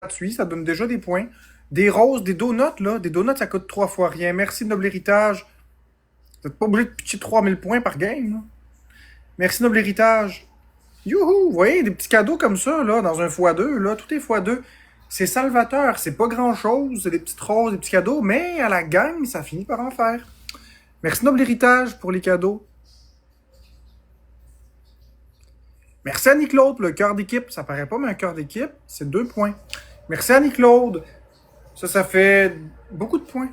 gratuit, ça donne déjà des points. Des roses, des donuts, là. Des donuts, ça coûte 3 fois rien. Merci, Noble Héritage. Vous n'êtes pas obligé de pitcher 3000 points par game, là. Merci, Noble Héritage. Youhou! Vous voyez, des petits cadeaux comme ça, là, dans un x2, là. Tout est x2. C'est salvateur. C'est pas grand-chose. C'est des petites roses, des petits cadeaux. Mais à la gang, ça finit par en faire. Merci, Noble Héritage, pour les cadeaux. Merci Annie-Claude pour le cœur d'équipe. Ça paraît pas, mais un cœur d'équipe, c'est 2 points. Merci Annie-Claude. Ça fait beaucoup de points.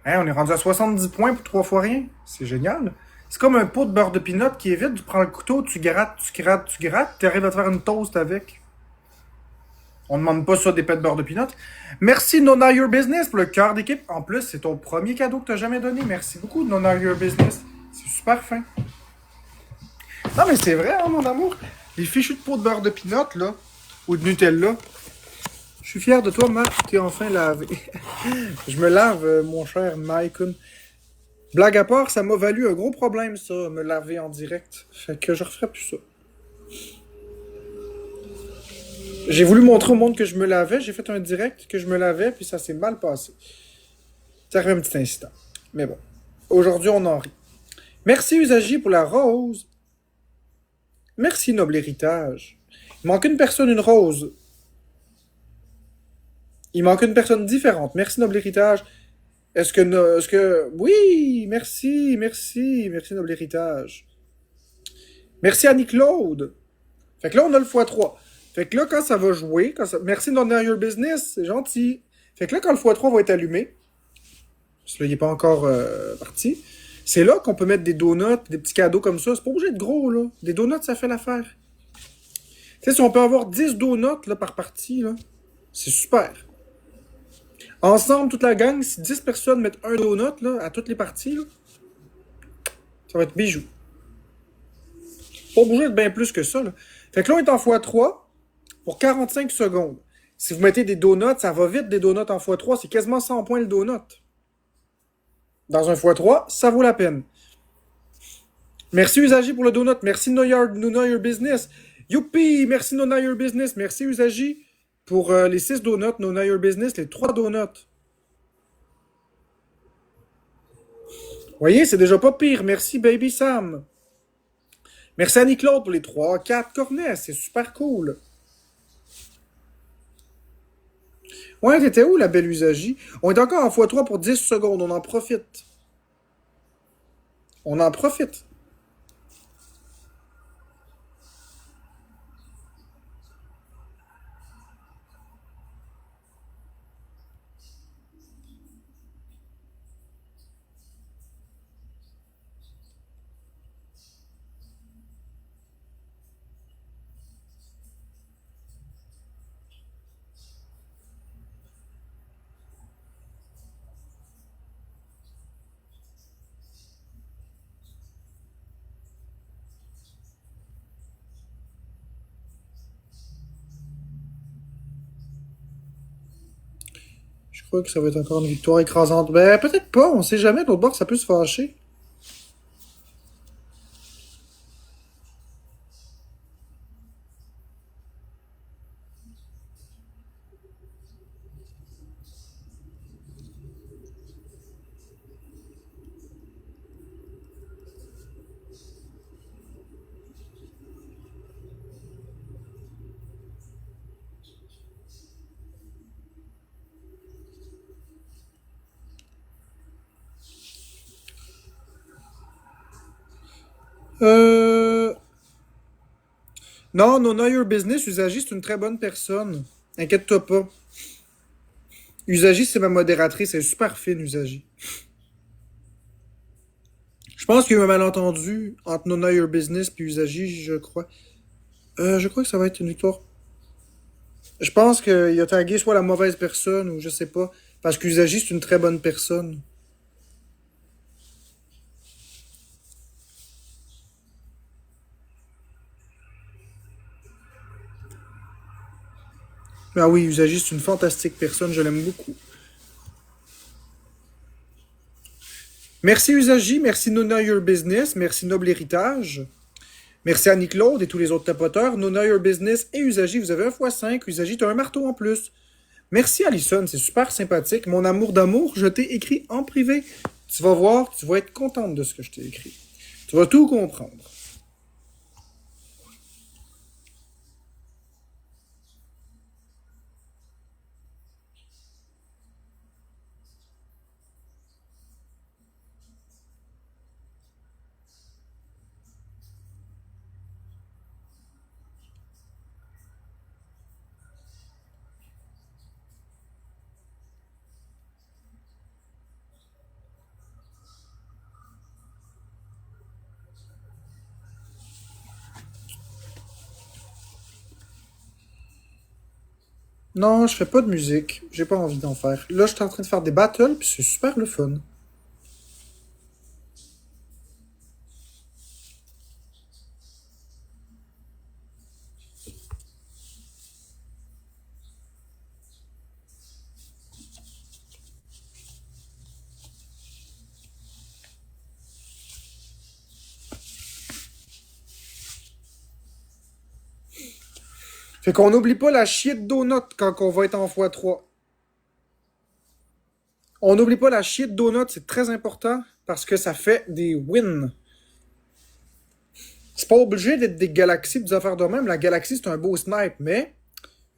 Hein, on est rendu à 70 points pour 3 fois rien. C'est génial. C'est comme un pot de beurre de pinot qui est vide. Tu prends le couteau, tu grattes, tu grattes, tu grattes. Tu arrives à te faire une toast avec. On ne demande pas ça des pets de beurre de pinot. Merci Nona Your Business pour le cœur d'équipe. En plus, c'est ton premier cadeau que tu as jamais donné. Merci beaucoup Nona Your Business. C'est super fin. Non, mais c'est vrai, hein, mon amour. Les fichus de pot de beurre de pinot, là, ou de Nutella. Je suis fier de toi, Marc. T'es enfin lavé. Je me lave, mon cher Maicon. Blague à part, ça m'a valu un gros problème, ça, me laver en direct. Fait que je referai plus ça. J'ai voulu montrer au monde que je me lavais. J'ai fait un direct que je me lavais, puis ça s'est mal passé. Ça arrive un petit incident. Mais bon. Aujourd'hui, on en rit. Merci, Usagi, pour la rose. Merci, Noble Héritage. Il manque une personne, une rose. Il manque une personne différente. Merci, Noble Héritage. Est-ce que... Oui, merci, Noble Héritage. Merci, Annie-Claude. Fait que là, on a le x3. Fait que là, quand ça va jouer, merci, Not Your Business, c'est gentil. Fait que là, quand le x3 va être allumé, parce que là, il n'est pas encore parti, c'est là qu'on peut mettre des donuts, des petits cadeaux comme ça. C'est pas obligé de gros, là. Des donuts, ça fait l'affaire. Tu sais, si on peut avoir 10 donuts là, par partie, là, c'est super. Ensemble, toute la gang, si 10 personnes mettent un donut là, à toutes les parties, là, ça va être bijou. Pas obligé de bien plus que ça. Là. Fait que là, on est en x3 pour 45 secondes. Si vous mettez des donuts, ça va vite des donuts en x3. C'est quasiment 100 points le donut. Dans un x3, ça vaut la peine. Merci Usagi pour le donut. Merci Know Your Business. Youpi! Merci Know Your Business. Merci Usagi pour les 6 donuts. Know Your Business, les 3 donuts. Vous voyez, c'est déjà pas pire. Merci Baby Sam. Merci Annie-Claude pour les 3-4 cornets. C'est super cool. Ouais, t'étais où la belle Usagi? On est encore en x3 pour 10 secondes. On en profite. On en profite. Je crois que ça va être encore une victoire écrasante. Ben, peut-être pas. On sait jamais. D'autre bord, ça peut se fâcher. Euh... Non, no, Know Your Business, Usagi, c'est une très bonne personne. Inquiète-toi pas. Usagi, c'est ma modératrice. Elle est super fine, Usagi. Je pense qu'il y a eu un malentendu entre No Know Your Business et Usagi, je crois. Je crois que ça va être une victoire. Je pense qu'il a tagué soit la mauvaise personne ou je sais pas. Parce qu'Usagi, c'est une très bonne personne. Ah oui, Usagi, c'est une fantastique personne. Je l'aime beaucoup. Merci Usagi, merci No Know Your Business, merci Noble Héritage. Merci à Annie-Claude et tous les autres tapoteurs. No Know Your Business et Usagi, vous avez un x5. Usagi, t'as un marteau en plus. Merci Alison, c'est super sympathique. Mon amour d'amour, je t'ai écrit en privé. Tu vas voir, tu vas être contente de ce que je t'ai écrit. Tu vas tout comprendre. Non, je fais pas de musique. J'ai pas envie d'en faire. Là, je suis en train de faire des battles, puis c'est super le fun. Fait qu'on n'oublie pas la chier de donut quand on va être en x3. On n'oublie pas la chier de donut, c'est très important parce que ça fait des wins. C'est pas obligé d'être des galaxies, des affaires de même. La galaxie, c'est un beau snipe, mais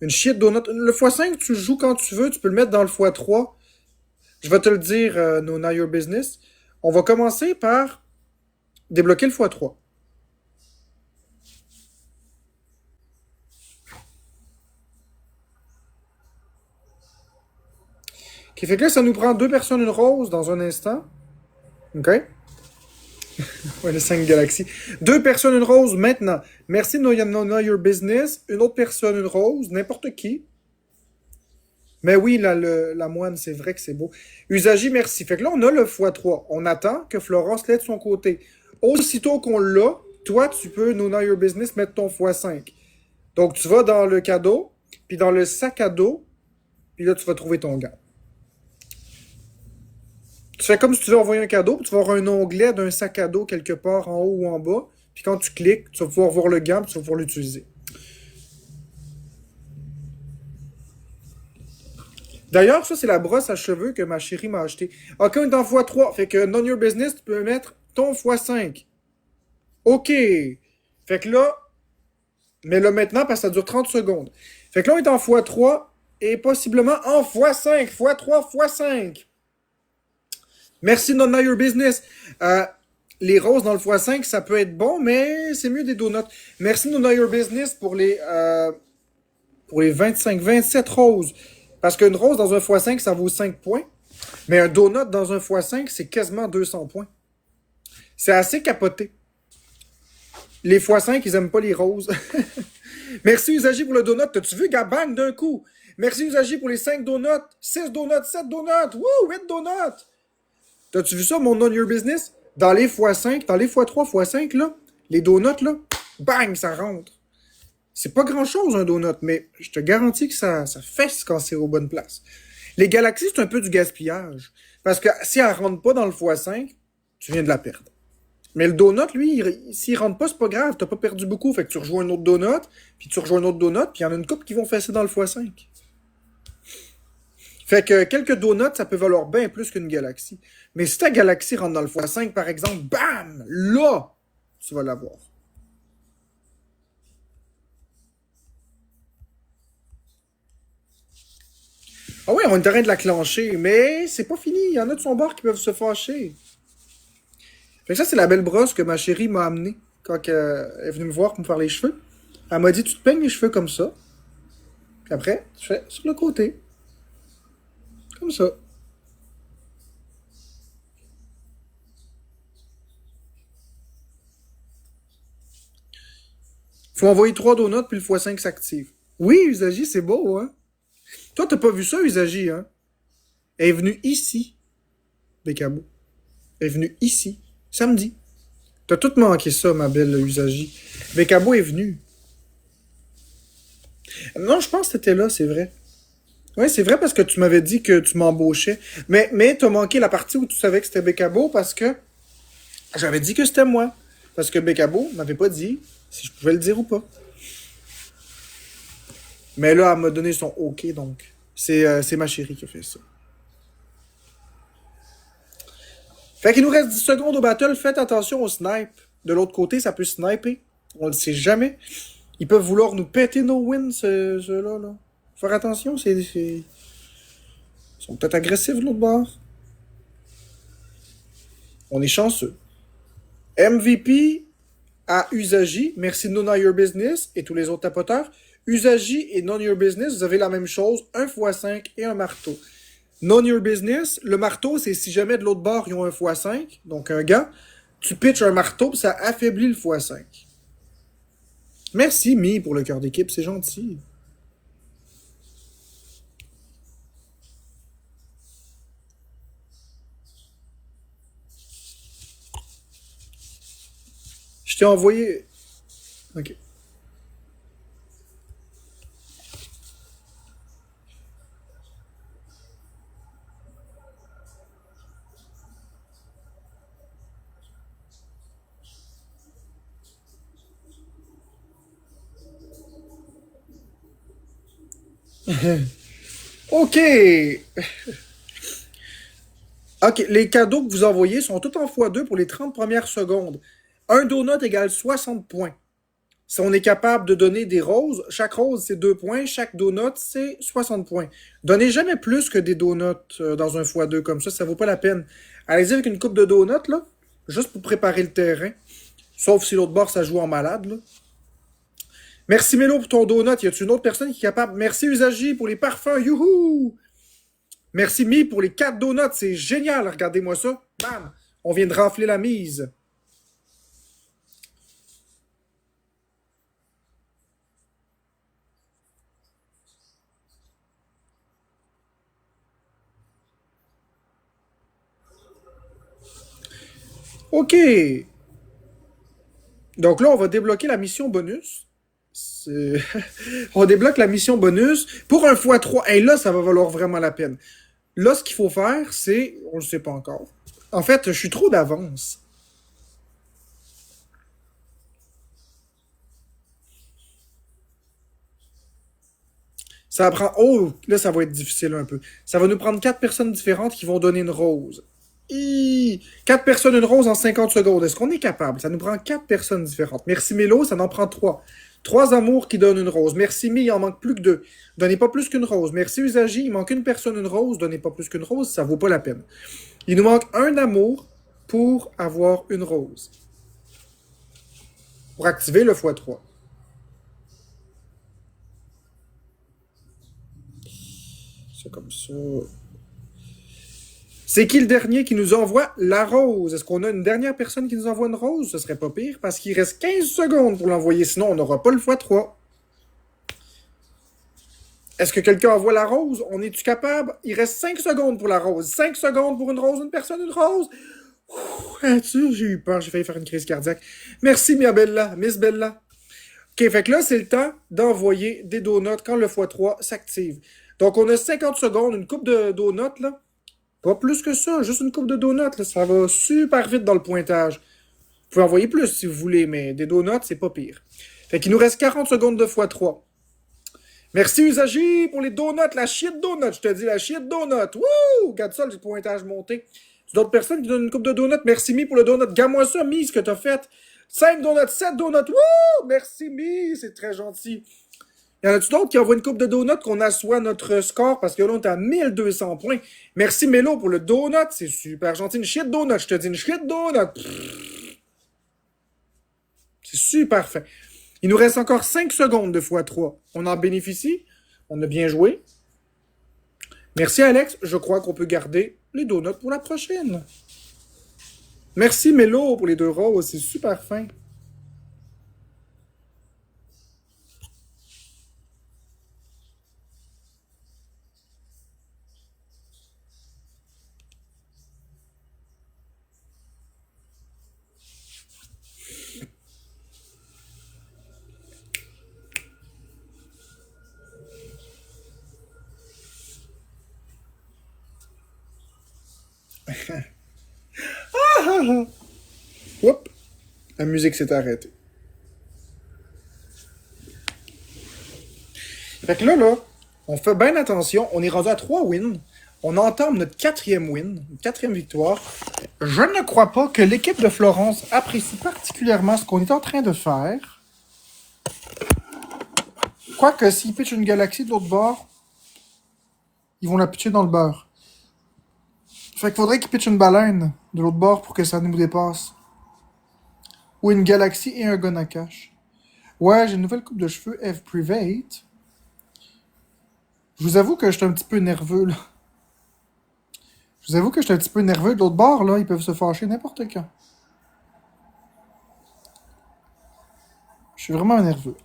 une chier de donut. Le x5, tu le joues quand tu veux, tu peux le mettre dans le x3. Je vais te le dire, no Know Your Business. On va commencer par débloquer le x3. Qui fait que là, ça nous prend 2 personnes, une rose dans un instant. OK? Ouais, les 5 galaxies. 2 personnes, une rose maintenant. Merci, no Know Your Business. Une autre personne, une rose. N'importe qui. Mais oui, la moine, c'est vrai que c'est beau. Usagi, merci. Fait que là, on a le x3. On attend que Florence l'ait de son côté. Aussitôt qu'on l'a, toi, tu peux, no Know Your Business, mettre ton x5. Donc, tu vas dans le cadeau, puis dans le sac à dos, puis là, tu vas trouver ton gant. Tu fais comme si tu veux envoyer un cadeau, puis tu vas avoir un onglet d'un sac à dos quelque part en haut ou en bas. Puis quand tu cliques, tu vas pouvoir voir le gant, puis tu vas pouvoir l'utiliser. D'ailleurs, ça, c'est la brosse à cheveux que ma chérie m'a acheté. OK, on est en x3. Fait que None Your Business, tu peux mettre ton x5. OK. Fait que là, mais là maintenant, parce que ça dure 30 secondes. Fait que là, on est en x3 et possiblement en x5. x3, x5. Merci, None Know Your Business. Les roses dans le x5, ça peut être bon, mais c'est mieux des donuts. Merci, None Know Your Business, pour les 25, 27 roses. Parce qu'une rose dans un x5, ça vaut 5 points. Mais un donut dans un x5, c'est quasiment 200 points. C'est assez capoté. Les x5, ils aiment pas les roses. Merci, Usagi, pour le donut. T'as-tu vu, Gabang, d'un coup? Merci, Usagi, pour les 5 donuts. 6 donuts, 7 donuts. Wouh, 8 donuts. T'as-tu vu ça, mon Know Your Business? Dans les x5, dans les x3, x5, là, les donuts, là, bang, ça rentre. C'est pas grand-chose, un donut, mais je te garantis que ça fesse quand c'est aux bonnes places. Les galaxies, c'est un peu du gaspillage. Parce que si elle rentre pas dans le x5, tu viens de la perdre. Mais le donut, lui, s'il rentre pas, c'est pas grave. T'as pas perdu beaucoup. Fait que tu rejoins un autre donut, puis tu rejoins un autre donut, puis il y en a une couple qui vont fesser dans le x5. Fait que quelques donuts, ça peut valoir bien plus qu'une galaxie. Mais si ta galaxie rentre dans le x5, par exemple, bam! Là, tu vas l'avoir. Ah oui, on est en train de la clencher, mais c'est pas fini. Il y en a de son bord qui peuvent se fâcher. Fait que ça, c'est la belle brosse que ma chérie m'a amenée quand elle est venue me voir pour me faire les cheveux. Elle m'a dit, tu te peignes les cheveux comme ça. Puis après, tu fais sur le côté. Comme ça. Faut envoyer 3 donuts, puis le x5 s'active. Oui, Usagi, c'est beau, hein? Toi, t'as pas vu ça, Usagi, hein? Elle est venue ici, Bekabo. Elle est venue ici, samedi. T'as tout manqué ça, ma belle Usagi. Bekabo est venue. Non, je pense que t'étais là, c'est vrai. Oui, c'est vrai parce que tu m'avais dit que tu m'embauchais. Mais t'as manqué la partie où tu savais que c'était Bekabo parce que j'avais dit que c'était moi. Parce que Bekabo m'avait pas dit. Si je pouvais le dire ou pas. Mais là, elle m'a donné son OK, donc c'est ma chérie qui a fait ça. Fait qu'il nous reste 10 secondes au battle. Faites attention au snipe. De l'autre côté, ça peut sniper. On le sait jamais. Ils peuvent vouloir nous péter nos wins, ceux-là. Là. Faire attention, ils sont peut-être agressifs de l'autre bord. On est chanceux. MVP à Usagi. Merci de None Your Business et tous les autres tapoteurs. Usagi et None Your Business, vous avez la même chose. 1x5 et un marteau. None Your Business, le marteau, c'est si jamais de l'autre bord, ils ont un x5, donc un gars, tu pitches un marteau, ça affaiblit le x5. Merci, Mi, pour le cœur d'équipe, c'est gentil. Je t'ai envoyé... Ok. Ok! Ok, les cadeaux que vous envoyez sont tout en x2 pour les 30 premières secondes. Un donut égale 60 points. Si on est capable de donner des roses, chaque rose c'est 2 points, chaque donut c'est 60 points. Donnez jamais plus que des donuts dans un x2 comme ça vaut pas la peine. Allez-y avec une coupe de donuts, là, juste pour préparer le terrain. Sauf si l'autre bord ça joue en malade, là. Merci Mélo pour ton donut. Y a-t-il une autre personne qui est capable? Merci Usagi pour les parfums, youhou! Merci Mi pour les 4 donuts, c'est génial, regardez-moi ça. Bam! On vient de rafler la mise. Ok. Donc là, on va débloquer la mission bonus. On débloque la mission bonus pour un x3. Et là, ça va valoir vraiment la peine. Là, ce qu'il faut faire, c'est... On ne le sait pas encore. En fait, je suis trop d'avance. Ça prend... Oh, là, ça va être difficile un peu. Ça va nous prendre 4 personnes différentes qui vont donner une rose. 4 personnes, une rose en 50 secondes. Est-ce qu'on est capable? Ça nous prend 4 personnes différentes. Merci Mélo, ça en prend 3. 3 amours qui donnent une rose. Merci Mi, il en manque plus que 2. Donnez pas plus qu'une rose. Merci Usagi, il manque une personne, une rose. Donnez pas plus qu'une rose, ça vaut pas la peine. Il nous manque un amour pour avoir une rose. Pour activer le x3. C'est comme ça. C'est qui le dernier qui nous envoie la rose? Est-ce qu'on a une dernière personne qui nous envoie une rose? Ce serait pas pire parce qu'il reste 15 secondes pour l'envoyer, sinon on n'aura pas le x3. Est-ce que quelqu'un envoie la rose? On est-tu capable? Il reste 5 secondes pour la rose. 5 secondes pour une rose, une personne, une rose. J'ai eu peur, j'ai failli faire une crise cardiaque. Merci, Mia Bella, Miss Bella. Ok, fait que là, c'est le temps d'envoyer des donuts quand le x3 s'active. Donc, on a 50 secondes, une coupe de donuts, là. Pas plus que ça, juste une coupe de donuts, là. Ça va super vite dans le pointage. Vous pouvez envoyer plus si vous voulez, mais des donuts, c'est pas pire. Fait qu'il nous reste 40 secondes de x3. Merci Usagi pour les donuts, la shit donut, je te dis, la shit donut. Wouh! Regarde ça, le pointage monté. C'est d'autres personnes qui donnent une coupe de donuts. Merci Mi pour le donut. Gamme-moi ça, Mi, ce que t'as fait. 5 donuts, 7 donuts. Wouh! Merci Mi, c'est très gentil. Y en a-tu d'autres qui envoient une coupe de donuts qu'on assoit notre score parce que là, on est à 1200 points. Merci Mélo pour le donut, c'est super gentil. Une shit donut, je te dis, une shit donut. C'est super fin. Il nous reste encore 5 secondes de x3. On en bénéficie. On a bien joué. Merci Alex. Je crois qu'on peut garder les donuts pour la prochaine. Merci Mélo pour les 2 roses. C'est super fin. Oups. La musique s'est arrêtée. Fait que là, on fait bien attention. On est rendu à 3 wins. On entame notre 4e win, une 4e victoire. Je ne crois pas que l'équipe de Florence apprécie particulièrement ce qu'on est en train de faire. Quoique, s'ils pitchent une galaxie de l'autre bord, ils vont la pitcher dans le beurre. Fait qu'il faudrait qu'ils pitchent une baleine de l'autre bord pour que ça nous dépasse. Ou une galaxie et un gun à cash. Ouais, j'ai une nouvelle coupe de cheveux F Private. Je vous avoue que je suis un petit peu nerveux, là. Je vous avoue que je suis un petit peu nerveux. De l'autre bord, là, ils peuvent se fâcher n'importe quand. Je suis vraiment nerveux.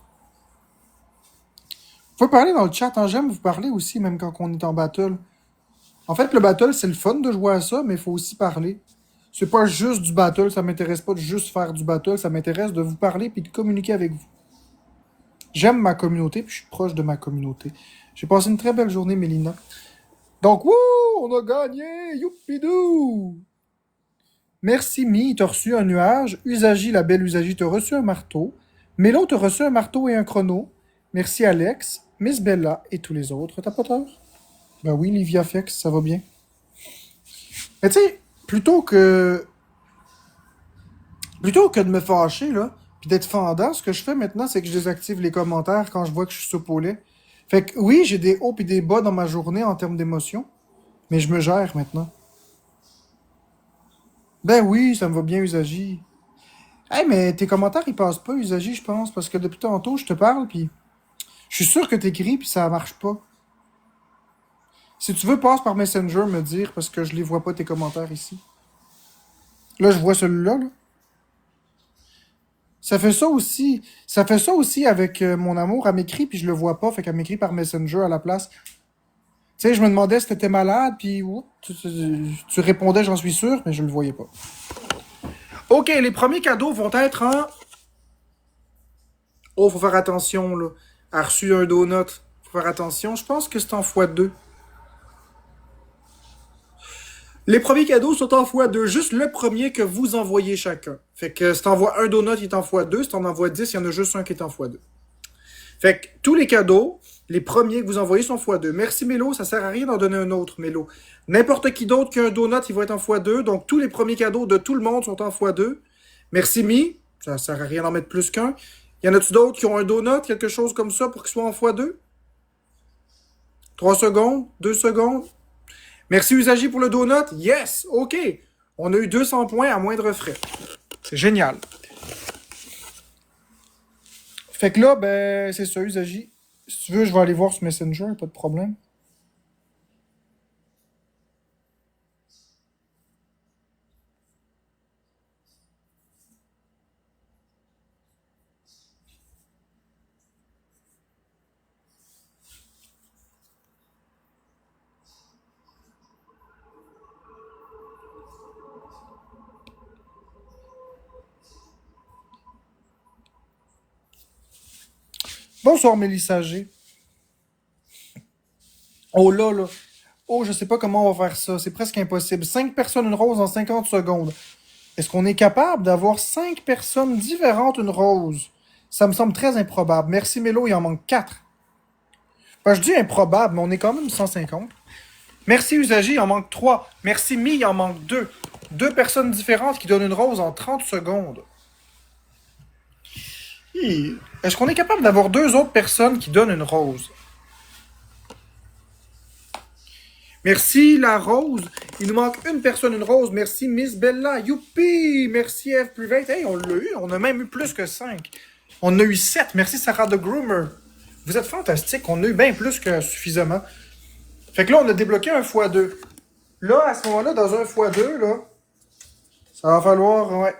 Vous pouvez parler dans le chat, hein? J'aime vous parler aussi, même quand on est en battle. En fait, le battle, c'est le fun de jouer à ça, mais il faut aussi parler. C'est pas juste du battle, ça m'intéresse pas de juste faire du battle, ça m'intéresse de vous parler puis de communiquer avec vous. J'aime ma communauté, puis je suis proche de ma communauté. J'ai passé une très belle journée, Mélina. Donc, wouh, on a gagné! Youpidou! Merci, Mi, t'as reçu un nuage. Usagi, la belle Usagi, t'as reçu un marteau. Mélo, t'as reçu un marteau et un chrono. Merci, Alex, Miss Bella et tous les autres. T'as pas tort? Ben oui, Livia Fex, ça va bien. Mais tu sais, plutôt que de me fâcher, là, puis d'être fendant, ce que je fais maintenant, c'est que je désactive les commentaires quand je vois que je suis soupe au lait. Fait que oui, j'ai des hauts et des bas dans ma journée en termes d'émotions, mais je me gère maintenant. Ben oui, ça me va bien, Usagi. Hey, mais tes commentaires, ils passent pas, Usagi, je pense, parce que depuis tantôt, je te parle, puis je suis sûr que t'écris, puis ça marche pas. Si tu veux, passe par Messenger me dire, parce que je les vois pas, tes commentaires, ici. Là, je vois celui-là, là. Ça fait ça aussi. Ça fait ça aussi avec mon amour. Elle m'écrit, puis je le vois pas, fait qu'elle m'écrit par Messenger à la place. Tu sais, je me demandais si t'étais malade, puis tu répondais, j'en suis sûr, mais je le voyais pas. Ok, les premiers cadeaux vont être en... Oh, faut faire attention, là. Elle a reçu un donut. Faut faire attention. Je pense que c'est en x2. Les premiers cadeaux sont en x2. Juste le premier que vous envoyez chacun. Fait que si t'envoies un donut, il est en x2. Si t'en envoies 10, il y en a juste un qui est en x2. Fait que tous les cadeaux, les premiers que vous envoyez sont x2. Merci Mélo, ça sert à rien d'en donner un autre, Mélo. N'importe qui d'autre qui a un donut, il va être en x2. Donc tous les premiers cadeaux de tout le monde sont en x2. Merci Mi, ça sert à rien d'en mettre plus qu'un. Y en a-tu d'autres qui ont un donut, quelque chose comme ça pour qu'il soit en x2? 3 secondes, 2 secondes. Merci Usagi pour le donut. Yes, ok. On a eu 200 points à moindre frais. C'est génial. Fait que là, ben, c'est ça, Usagi. Si tu veux, je vais aller voir sur Messenger, pas de problème. Bonsoir, Mélissa G. Oh là, là. Oh, je sais pas comment on va faire ça. C'est presque impossible. 5 personnes, une rose en 50 secondes. Est-ce qu'on est capable d'avoir 5 personnes différentes, une rose? Ça me semble très improbable. Merci Mélo, il en manque 4. Ben, je dis improbable, mais on est quand même 150. Merci Usagi, il en manque 3. Merci Mi, il en manque 2. 2 personnes différentes qui donnent une rose en 30 secondes. Est-ce qu'on est capable d'avoir 2 autres personnes qui donnent une rose? Merci la rose. Il nous manque une personne, une rose. Merci Miss Bella. Youpi! Merci F Private. Hey, on l'a eu. On a même eu plus que 5. On a eu 7. Merci Sarah the Groomer. Vous êtes fantastique. On a eu bien plus que suffisamment. Fait que là, on a débloqué un x2. Là, à ce moment-là, dans un x2, là, ça va falloir... Ouais.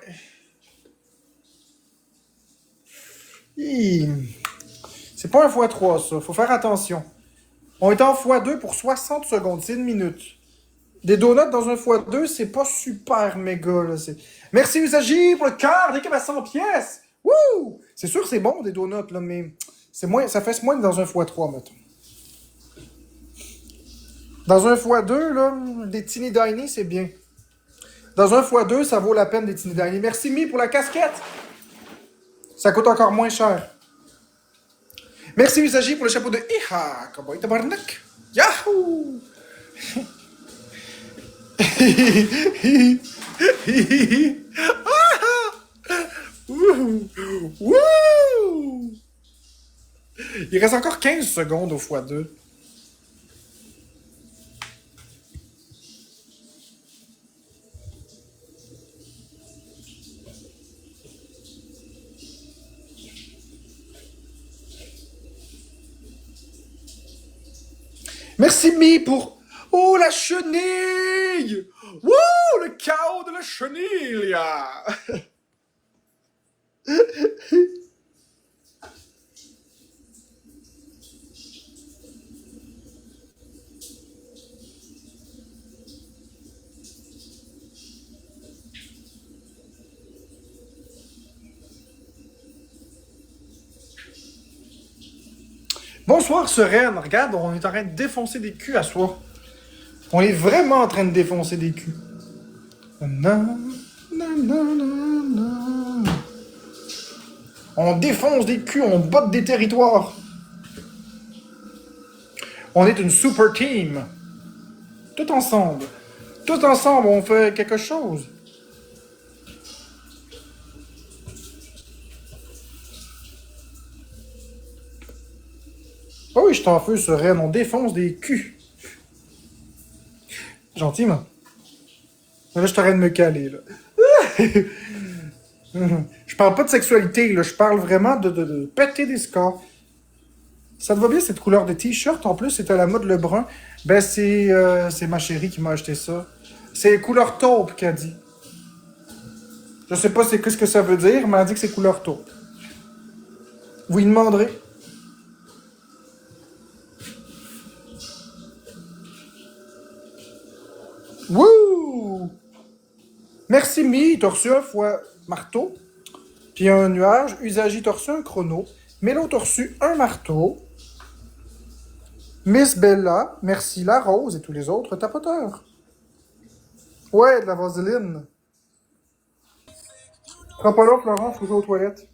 C'est pas un x3, ça. Faut faire attention. On est en x2 pour 60 secondes. C'est une minute. Des donuts dans un x2, c'est pas super méga, là. Merci Usagi pour le cœur d'équipe à 100 pièces. Wouh! C'est sûr que c'est bon, des donuts, là, mais c'est moins, ça fait moins que dans un x3, mettons. Dans un x2, là, des Teeny Diny, c'est bien. Dans un x2, ça vaut la peine des Teeny Diny. Merci Mi pour la casquette. Ça coûte encore moins cher. Merci Usagi pour le chapeau de Iha. Cowboy tabarnak. Yahoo! Wouhou! Wouh! Il reste encore 15 secondes au x2. Merci Mi pour... Oh, la chenille! Wouh! Le chaos de la chenille! Bonsoir, Sereine. Regarde, on est en train de défoncer des culs à soi. On est vraiment en train de défoncer des culs. On défonce des culs, on botte des territoires. On est une super team. Tout ensemble. Tout ensemble, on fait quelque chose. Oh oui, je t'en feu, Sereine. On défonce des culs. Gentiment. Là, je t'arrête de me caler, là. Je parle pas de sexualité, là. Je parle vraiment de péter des scores. Ça te va bien, cette couleur de t-shirt? En plus, c'est à la mode le brun. Ben, c'est ma chérie qui m'a acheté ça. C'est couleur taupe qu'elle dit. Je sais pas ce que ça veut dire, mais elle dit que c'est couleur taupe. Vous y demanderez. Wouh! Merci Mi, t'as reçu un fois marteau, puis un nuage. Usagi, t'as reçu un chrono. Mélo, t'as reçu un marteau. Miss Bella, merci la rose et tous les autres tapoteurs. Ouais, de la vaseline. Prends pas là, Florence, faut jouer aux toilettes.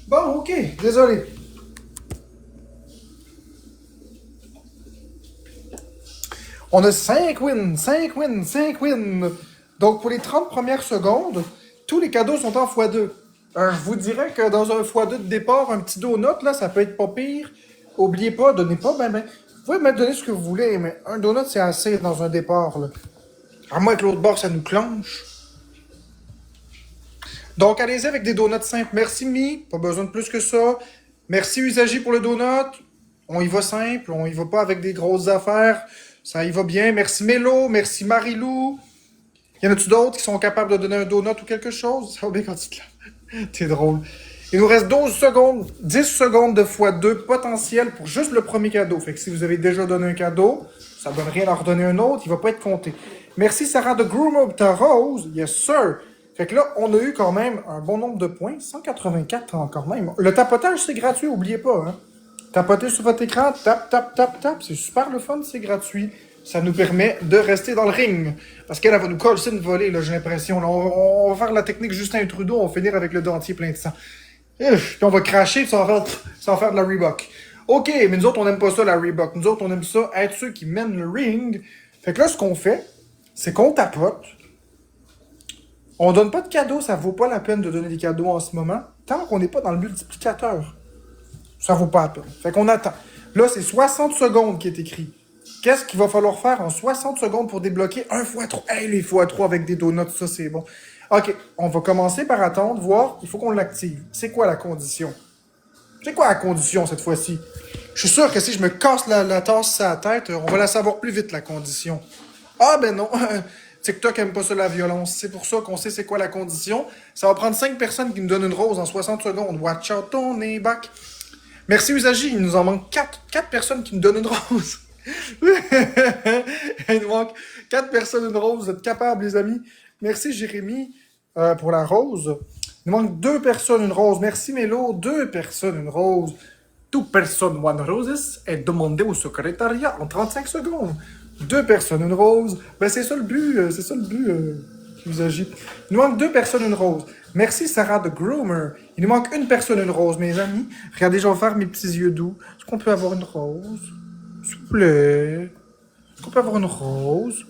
Bon, ok, désolé. On a 5 wins, 5 wins, 5 wins. Donc, pour les 30 premières secondes, tous les cadeaux sont en x2. Je vous dirais que dans un x2 de départ, un petit donut, là, ça peut être pas pire. Oubliez pas, donnez pas, vous pouvez me donner ce que vous voulez, mais un donut, c'est assez dans un départ, là. À moins que l'autre bord, ça nous clenche. Donc, allez-y avec des donuts simples. Merci, Mi. Pas besoin de plus que ça. Merci, Usagi, pour le donut. On y va simple. On y va pas avec des grosses affaires. Ça y va bien. Merci, Mélo. Merci, Marilou. Y en a-tu d'autres qui sont capables de donner un donut ou quelque chose? Ça va bien quand tu te laves. T'es drôle. Il nous reste 12 secondes, 10 secondes de x2 potentiel pour juste le premier cadeau. Fait que si vous avez déjà donné un cadeau, ça ne donne rien à redonner un autre. Il va pas être compté. Merci, Sarah de Groomer pour ta rose. Yes, sir. Fait que là, on a eu quand même un bon nombre de points. 184 quand même. Le tapotage, c'est gratuit, oubliez pas. Hein. Tapotez sur votre écran, tap, tap, tap, tap. C'est super le fun, c'est gratuit. Ça nous permet de rester dans le ring. Parce qu'elle va nous coller une volée, là, j'ai l'impression. On va faire la technique Justin Trudeau, on va finir avec le dentier plein de sang. Puis on va cracher, puis ça va faire de la Reebok. OK, mais nous autres, on n'aime pas ça, la Reebok. Nous autres, on aime ça, être ceux qui mènent le ring. Fait que là, ce qu'on fait, c'est qu'on tapote. On donne pas de cadeaux, ça vaut pas la peine de donner des cadeaux en ce moment. Tant qu'on n'est pas dans le multiplicateur, ça vaut pas la peine. Fait qu'on attend. Là, c'est 60 secondes qui est écrit. Qu'est-ce qu'il va falloir faire en 60 secondes pour débloquer un x3? Hey, les x3 avec des donuts, ça, c'est bon. OK, on va commencer par attendre, voir. Il faut qu'on l'active. C'est quoi la condition? C'est quoi la condition cette fois-ci? Je suis sûr que si je me casse la tasse sur la tête, on va la savoir plus vite, la condition. Ah ben non, TikTok aime pas ça la violence. C'est pour ça qu'on sait c'est quoi la condition. Ça va prendre 5 personnes qui nous donnent une rose en 60 secondes. Watch out, on est back. Merci Usaji, il nous en manque 4 personnes qui nous donnent une rose. Il nous manque 4 personnes une rose. Vous êtes capables, les amis. Merci Jérémy pour la rose. Il nous manque 2 personnes une rose. Merci Mélo, 2 personnes une rose. 2 personnes one roses est demandé au secrétariat en 35 secondes. 2 personnes une rose. Ben c'est ça le but, Usaji. Il nous manque 2 personnes une rose. Merci Sarah de Groomer. Il nous manque 1 personne une rose, mes amis. Regardez, je vais faire mes petits yeux doux. Est-ce qu'on peut avoir une rose? S'il vous plaît. Est-ce qu'on peut avoir une rose?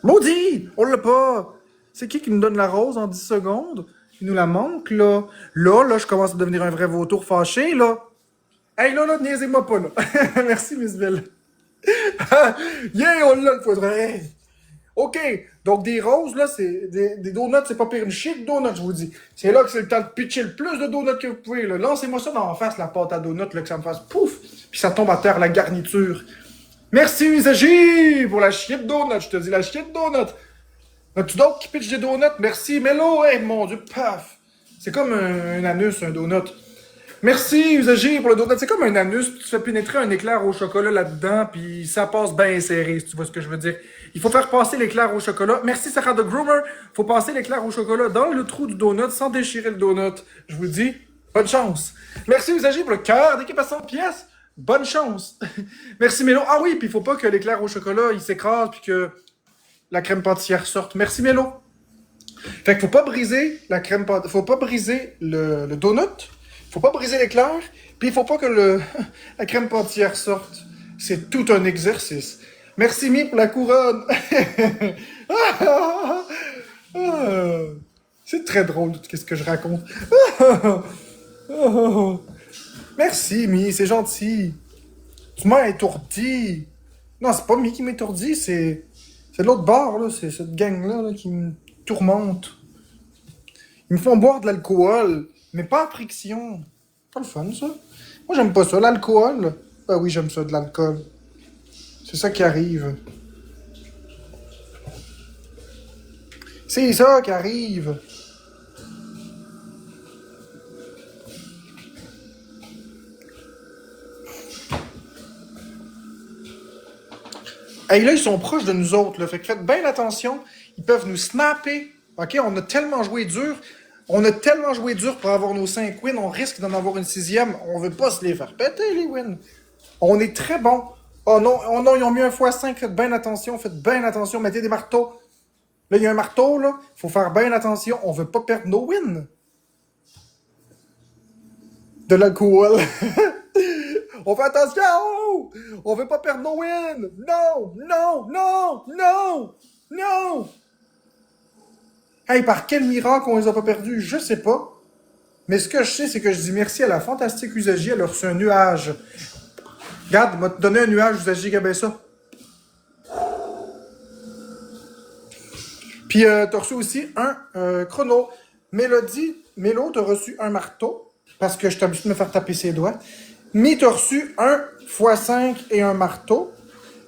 Maudit! On l'a pas! C'est qui nous donne la rose en 10 secondes? Il nous la manque, là. Là, je commence à devenir un vrai vautour fâché, là. Hey, là, niaisez-moi pas, là. Merci, Miss Belle. Yeah, on l'a, le faudrait. Hey. OK, donc des roses, là, c'est des donuts, c'est pas pire. Une chic donut, je vous dis. C'est là que c'est le temps de pitcher le plus de donuts que vous pouvez, là. Lancez-moi ça dans la face, la pâte à donuts, là, que ça me fasse pouf, puis ça tombe à terre, la garniture. Merci, Usaji, pour la chiette donut. Je te dis, la chiette donut. As-tu d'autres qui pitchent des donuts? Merci, Mélo. Hey, mon Dieu, paf. C'est comme un anus, un donut. Merci, Usaji, pour le donut. C'est comme un anus, tu fais pénétrer un éclair au chocolat là-dedans, puis ça passe bien serré, si tu vois ce que je veux dire. Il faut faire passer l'éclair au chocolat. Merci, Sarah de Groomer. Faut passer l'éclair au chocolat dans le trou du donut sans déchirer le donut. Je vous dis, bonne chance. Merci, Usaji, pour le cœur d'équipe à 100 pièces. Bonne chance. Merci, Mélo. Ah oui, puis il faut pas que l'éclair au chocolat, il s'écrase, puis que la crème pâtissière sorte. Merci, Mélo. Fait qu'il faut pas briser la crème pâtissière. Faut pas briser le donut. Faut pas briser l'éclair, puis il faut pas que la crème pâtissière sorte. C'est tout un exercice. Merci Mi pour la couronne. C'est très drôle tout ce que je raconte. Merci Mi, c'est gentil. Tu m'as étourdi. Non, c'est pas Mi qui m'étourdit, c'est l'autre bord, là. C'est cette gang-là là, qui me tourmente. Ils me font boire de l'alcool. Mais pas à friction. Pas le fun, ça. Moi, j'aime pas ça. L'alcool. Ben oui, j'aime ça, de l'alcool. C'est ça qui arrive. C'est ça qui arrive. Hey, là, ils sont proches de nous autres, là. Fait que faites bien attention. Ils peuvent nous snapper. OK? On a tellement joué dur. On a tellement joué dur pour avoir nos 5 wins, on risque d'en avoir une 6e. On veut pas se les faire péter, les wins. On est très bon. Oh non, ils ont mis un x5. Faites bien attention. Mettez des marteaux. Là, il y a un marteau, là. Faut faire bien attention. On veut pas perdre nos wins. De l'alcool. On fait attention. On veut pas perdre nos wins. Non. Hey, par quel miracle on les a pas perdus? Je sais pas. Mais ce que je sais, c'est que je dis merci à la fantastique Usagie. Elle a reçu un nuage. Regarde, m'a donné un nuage Usagie, regardez ça. Puis, t'as reçu aussi un chrono. Mélo, t'as reçu un marteau. Parce que je t'habitue de me faire taper ses doigts. Mi, t'as reçu un x5 et un marteau.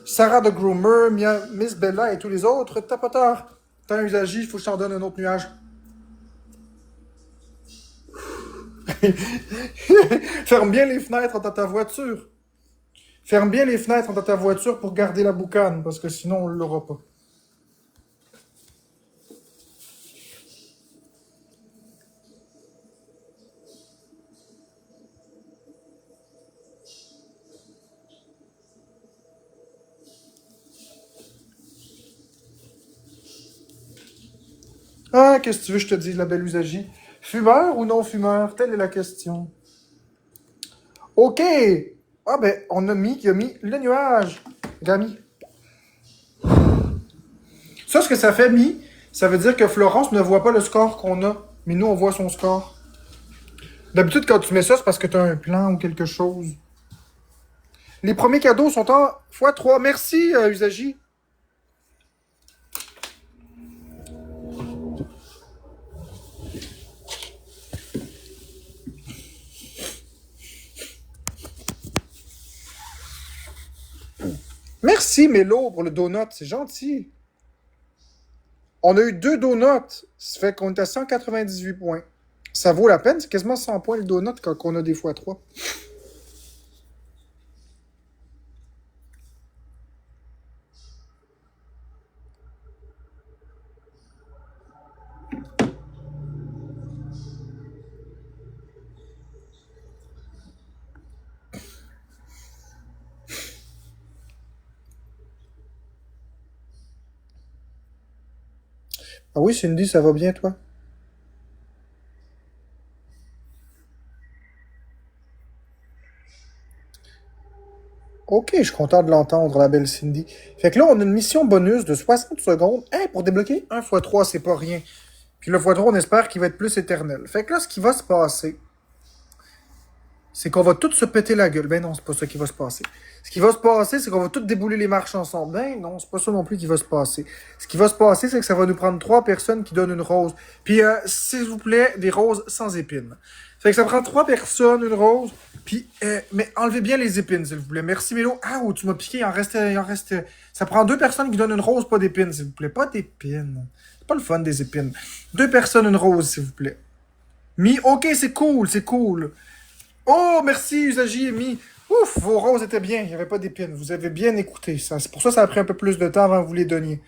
Sarah de Groomer, Miss Bella et tous les autres tapoteurs. T'as un Usagie, il faut que je t'en donne un autre nuage. Ferme bien les fenêtres dans ta voiture. Ferme bien les fenêtres dans ta voiture pour garder la boucane, parce que sinon, on ne l'aura pas. Ah, qu'est-ce que tu veux que je te dise, la belle usagie? Fumeur ou non fumeur? Telle est la question. OK! Ah ben, il a mis le nuage. Gami. Ça, ce que ça fait, Mi, ça veut dire que Florence ne voit pas le score qu'on a. Mais nous, on voit son score. D'habitude, quand tu mets ça, c'est parce que tu as un plan ou quelque chose. Les premiers cadeaux sont en x3. Merci, Usagi. Merci, Mélo, pour le donut. C'est gentil. On a eu 2 donuts. Ça fait qu'on est à 198 points. Ça vaut la peine. C'est quasiment 100 points le donut quand on a des x3. Ah oui, Cindy, ça va bien, toi? Ok, je suis content de l'entendre, la belle Cindy. Fait que là, on a une mission bonus de 60 secondes. Hein, pour débloquer un x3, c'est pas rien. Puis le x3, on espère qu'il va être plus éternel. Fait que là, ce qui va se passer, c'est qu'on va tous se péter la gueule. Ben non, c'est pas ça qui va se passer. Ce qui va se passer, c'est qu'on va tous débouler les marches ensemble. Ben non, c'est pas ça non plus qui va se passer. Ce qui va se passer, c'est que ça va nous prendre 3 personnes qui donnent une rose. Puis, s'il vous plaît, des roses sans épines. Fait que ça prend 3 personnes, une rose. Puis, mais enlevez bien les épines, s'il vous plaît. Merci, Mélo. Ah, oh, tu m'as piqué, il en reste. Ça prend 2 personnes qui donnent une rose, pas d'épines, s'il vous plaît. Pas d'épines. C'est pas le fun des épines. 2 personnes, une rose, s'il vous plaît. Ok, c'est cool, c'est cool. Oh, merci, Usagi et Mi. Ouf, vos roses étaient bien, il n'y avait pas d'épines. Vous avez bien écouté. Ça, c'est pour ça que ça a pris un peu plus de temps avant que vous les donniez.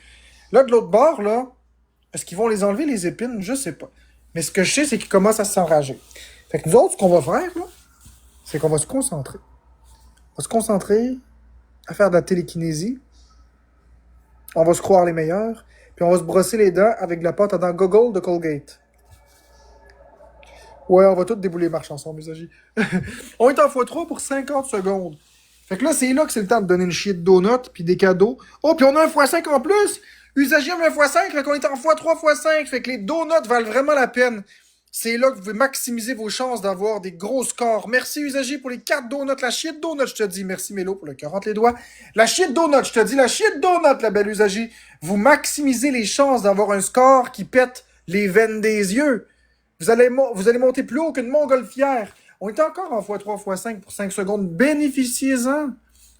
Là, de l'autre bord, là, est-ce qu'ils vont les enlever, les épines? Je sais pas. Mais ce que je sais, c'est qu'ils commencent à s'enrager. Fait que nous autres, ce qu'on va faire, là, c'est qu'on va se concentrer. On va se concentrer à faire de la télékinésie. On va se croire les meilleurs. Puis on va se brosser les dents avec de la pâte à dents Goggle de Colgate. Ouais, on va tous débouler les marches ensemble, Usagi. On est en x3 pour 50 secondes. Fait que là, c'est là que c'est le temps de donner une chier de donuts, puis des cadeaux. Oh, puis on a un x5 en plus! Usagi a un x5, fait qu'on est en x3, x5. Fait que les donuts valent vraiment la peine. C'est là que vous pouvez maximiser vos chances d'avoir des gros scores. Merci Usagi pour les 4 donuts. La chier de donuts, je te dis. Merci Mélo pour le cœur entre les doigts. La chier de donuts, je te dis. La chier de donuts, la belle Usagi. Vous maximisez les chances d'avoir un score qui pète les veines des yeux. Vous allez monter plus haut qu'une montgolfière. On est encore en x3, x5 pour 5 secondes. Bénéficiez-en.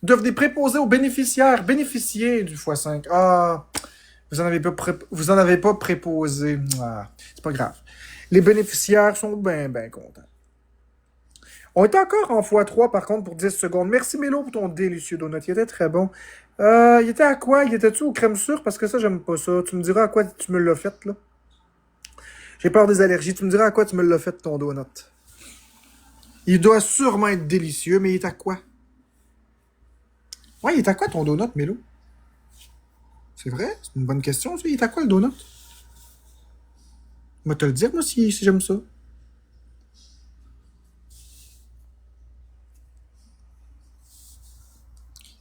Devenez préposés aux bénéficiaires. Bénéficiez du x5. Ah, vous en avez pas préposé. Ah, c'est pas grave. Les bénéficiaires sont bien, bien contents. On est encore en x3 par contre pour 10 secondes. Merci Mélo pour ton délicieux donut. Il était très bon. Il était à quoi? Il était-tu au crème sûre? Parce que ça, j'aime pas ça. Tu me diras à quoi tu me l'as fait, là? J'ai peur des allergies. Tu me diras à quoi tu me l'as fait, ton donut. Il doit sûrement être délicieux, mais il est à quoi? Ouais, il est à quoi ton donut, Mélo? C'est vrai? C'est une bonne question, ça. Il est à quoi le donut? Moi, te le dire, moi, si j'aime ça.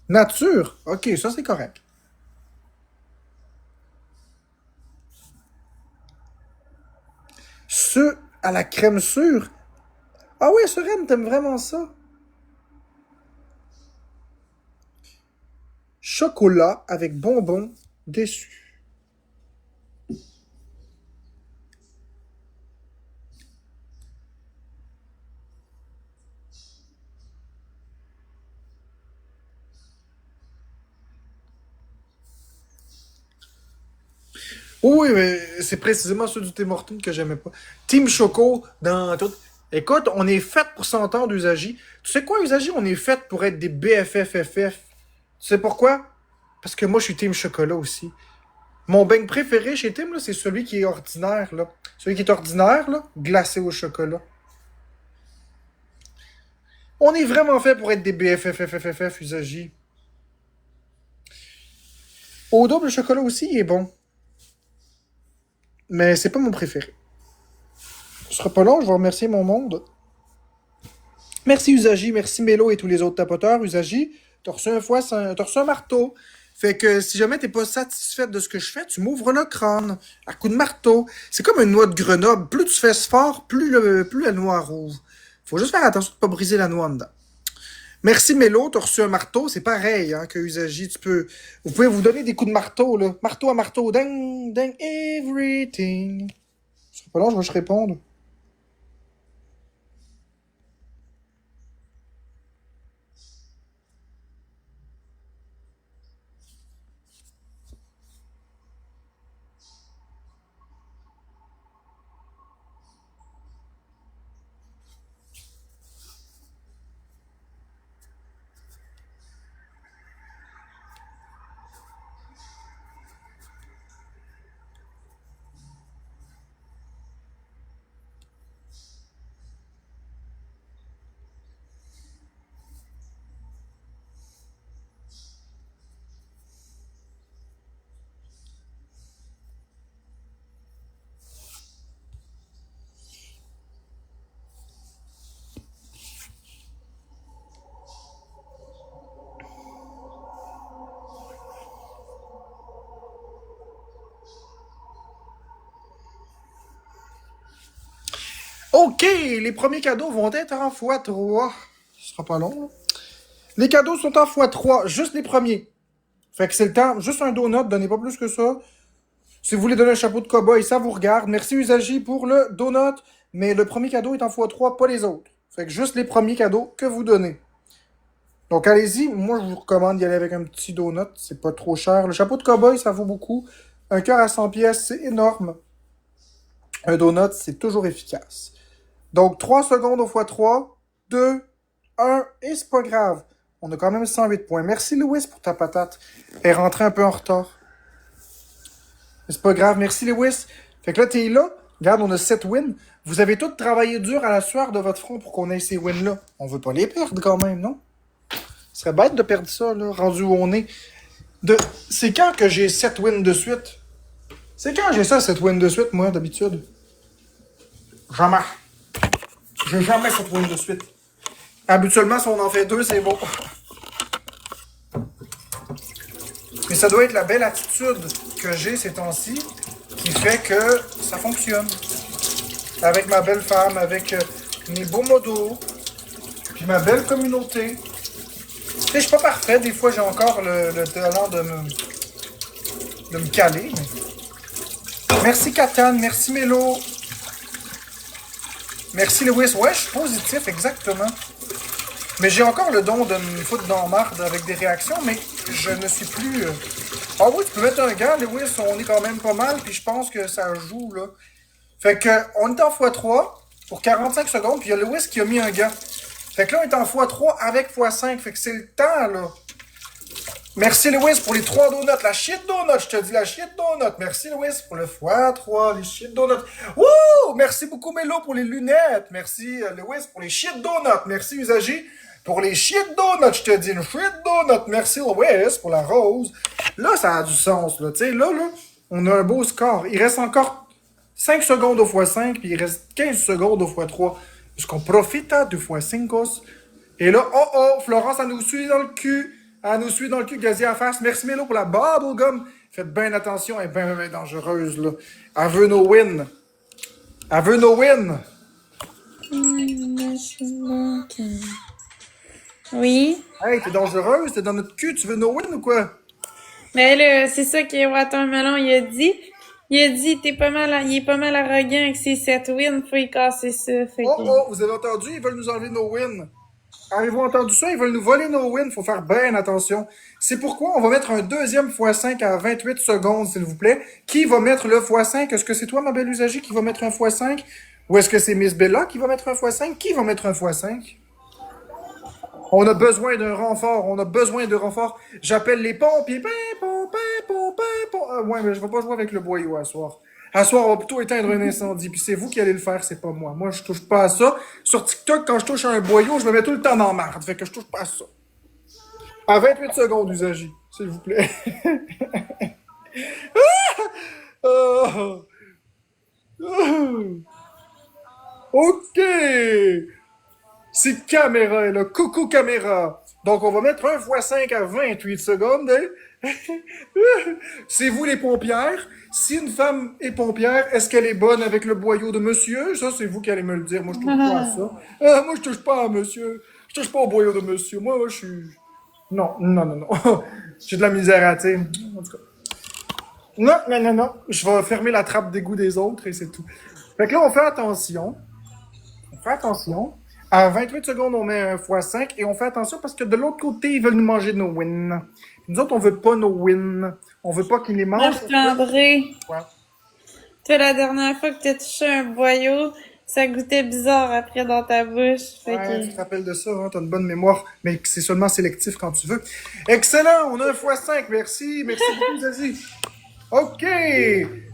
Nature. Ok, ça, c'est correct. Ce à la crème sûre. Ah ouais, Seren, t'aimes vraiment ça? Chocolat avec bonbons déçus. Oui, mais c'est précisément ceux du Tim Hortons que j'aimais pas. Team Choco dans tout. Écoute, on est fait pour s'entendre, Usagi. Tu sais quoi, Usagi? On est fait pour être des BFFFF. Tu sais pourquoi? Parce que moi, je suis Team Chocolat aussi. Mon beigne préféré chez Tim, là, c'est celui qui est ordinaire, là. Celui qui est ordinaire, là, glacé au chocolat. On est vraiment fait pour être des BFFFFF, Usagi. Au double, le chocolat aussi, il est bon. mais c'est pas mon préféré. Ce sera pas long, je vais remercier mon monde. Merci Usagi, merci Mélo et tous les autres tapoteurs. Usagi, t'as reçu un marteau. Fait que si jamais t'es pas satisfaite de ce que je fais, tu m'ouvres le crâne à coups de marteau. C'est comme une noix de Grenoble. Plus tu fais fort, plus la noix rouvre. Faut juste faire attention de pas briser la noix en dedans. Merci Mélo, t'as reçu un marteau. C'est pareil hein, que Usagi. Vous pouvez vous donner des coups de marteau, là. Marteau à marteau. Ding, ding, everything. Ce sera pas long, je vais juste répondre. OK, les premiers cadeaux vont être en x3. Ce sera pas long. Là. Les cadeaux sont en x3, juste les premiers. Fait que c'est le temps, juste un donut, donnez pas plus que ça. Si vous voulez donner un chapeau de cow-boy, ça vous regarde. Merci Usagi pour le donut, mais le premier cadeau est en x3, pas les autres. Fait que juste les premiers cadeaux que vous donnez. Donc allez-y, moi je vous recommande d'y aller avec un petit donut, c'est pas trop cher. Le chapeau de cow-boy, ça vaut beaucoup. Un cœur à 100 pièces, c'est énorme. Un donut, c'est toujours efficace. Donc 3 secondes au x3, 2, 1, et c'est pas grave. On a quand même 108 points. Merci Louis pour ta patate. Elle est rentrée un peu en retard. Mais c'est pas grave. Merci Lewis. Fait que là, t'es là. Regarde, on a 7 wins. Vous avez tous travaillé dur à la sueur de votre front pour qu'on ait ces wins-là. On veut pas les perdre quand même, non? Ce serait bête de perdre ça, là, rendu où on est. C'est quand que j'ai 7 wins de suite? C'est quand j'ai ça, 7 wins de suite, moi, d'habitude? Jamais. J'ai jamais 7 wins de suite. Habituellement, si on en fait 2, c'est bon. Mais ça doit être la belle attitude que j'ai ces temps-ci qui fait que ça fonctionne. Avec ma belle femme, avec mes beaux modos, puis ma belle communauté. Tu sais, je suis pas parfait. Des fois, j'ai encore le talent de me caler. Mais... Merci Katan, merci Mélo. Merci Lewis. Ouais, je suis positif, exactement. Mais j'ai encore le don de me foutre dans marde avec des réactions, mais je ne suis plus... Ah oui, tu peux mettre un gant, Lewis, on est quand même pas mal, puis je pense que ça joue, là. Fait que, on est en x3 pour 45 secondes, puis il y a Lewis qui a mis un gant. Fait que là, on est en x3 avec x5, fait que c'est le temps, là. Merci Lewis pour les 3 donuts, la shit donut, je te dis la shit donut. Merci Lewis pour le x3, les shit donuts. Wouh! Merci beaucoup Mélo pour les lunettes. Merci Lewis pour les shit donuts. Merci Usagi pour les shit donuts, je te dis une shit donut. Merci Lewis pour la rose. Là, ça a du sens, là. Tu sais, là, on a un beau score. Il reste encore 5 secondes au x5, puis il reste 15 secondes au x3. Puisqu'on profite du x5. Et là, oh, Florence, elle nous suit dans le cul. Elle nous suit dans le cul, gazier à face. Merci Mélo pour la bubblegum. Faites bien attention, elle est bien dangereuse, là. Elle veut nos wins. Elle veut nos wins. Oui. Hey, t'es dangereuse, t'es dans notre cul, tu veux nos wins ou quoi? Mais là, c'est ça que Watermelon, il a dit. Il a dit, il est pas mal arrogant avec ses 7 wins, faut y casser ça. Fait que... Vous avez entendu, ils veulent nous enlever nos wins. Avez-vous entendu ça? Ils veulent nous voler nos wins. Faut faire bien attention. C'est pourquoi on va mettre un deuxième x5 à 28 secondes, s'il vous plaît. Qui va mettre le x5? Est-ce que c'est toi, ma belle usagée, qui va mettre un x5? Ou est-ce que c'est Miss Bella qui va mettre un x5? Qui va mettre un x5? On a besoin d'un renfort. On a besoin de renfort. J'appelle les pompiers. Ouais, mais je vais pas jouer avec le boyau à soir. À soir, on va plutôt éteindre un incendie. Puis c'est vous qui allez le faire, c'est pas moi. Moi, je touche pas à ça. Sur TikTok, quand je touche à un boyau, je me mets tout le temps dans marde. Fait que je touche pas à ça. À 28 secondes, Usagi, s'il vous plaît. Oh! OK! C'est caméra, là. Coucou caméra. Donc, on va mettre 1 x 5 à 28 secondes. Hein? C'est vous les pompières. Si une femme est pompière, est-ce qu'elle est bonne avec le boyau de monsieur? Ça, c'est vous qui allez me le dire. Moi, je touche pas à ça. Moi, je touche pas à monsieur. Je touche pas au boyau de monsieur. Moi, je suis... Non, non, non, non. J'ai de la misère à, tu sais. En tout cas. Non, non, non, non. Je vais fermer la trappe d'égout des autres et c'est tout. Fait que là, on fait attention. On fait attention. À 28 secondes, on met un x5 et on fait attention parce que de l'autre côté, ils veulent nous manger nos wins. Nous autres, on veut pas nos wins. On veut pas qu'ils les mangent. Marc-André, Ouais. toi, la dernière fois que t'as touché un boyau, ça goûtait bizarre après dans ta bouche. Fait Ouais, tu que... te rappelles de ça, hein? T'as une bonne mémoire, mais c'est seulement sélectif quand tu veux. Excellent, on a un x5, merci. Merci beaucoup, Zazie. OK!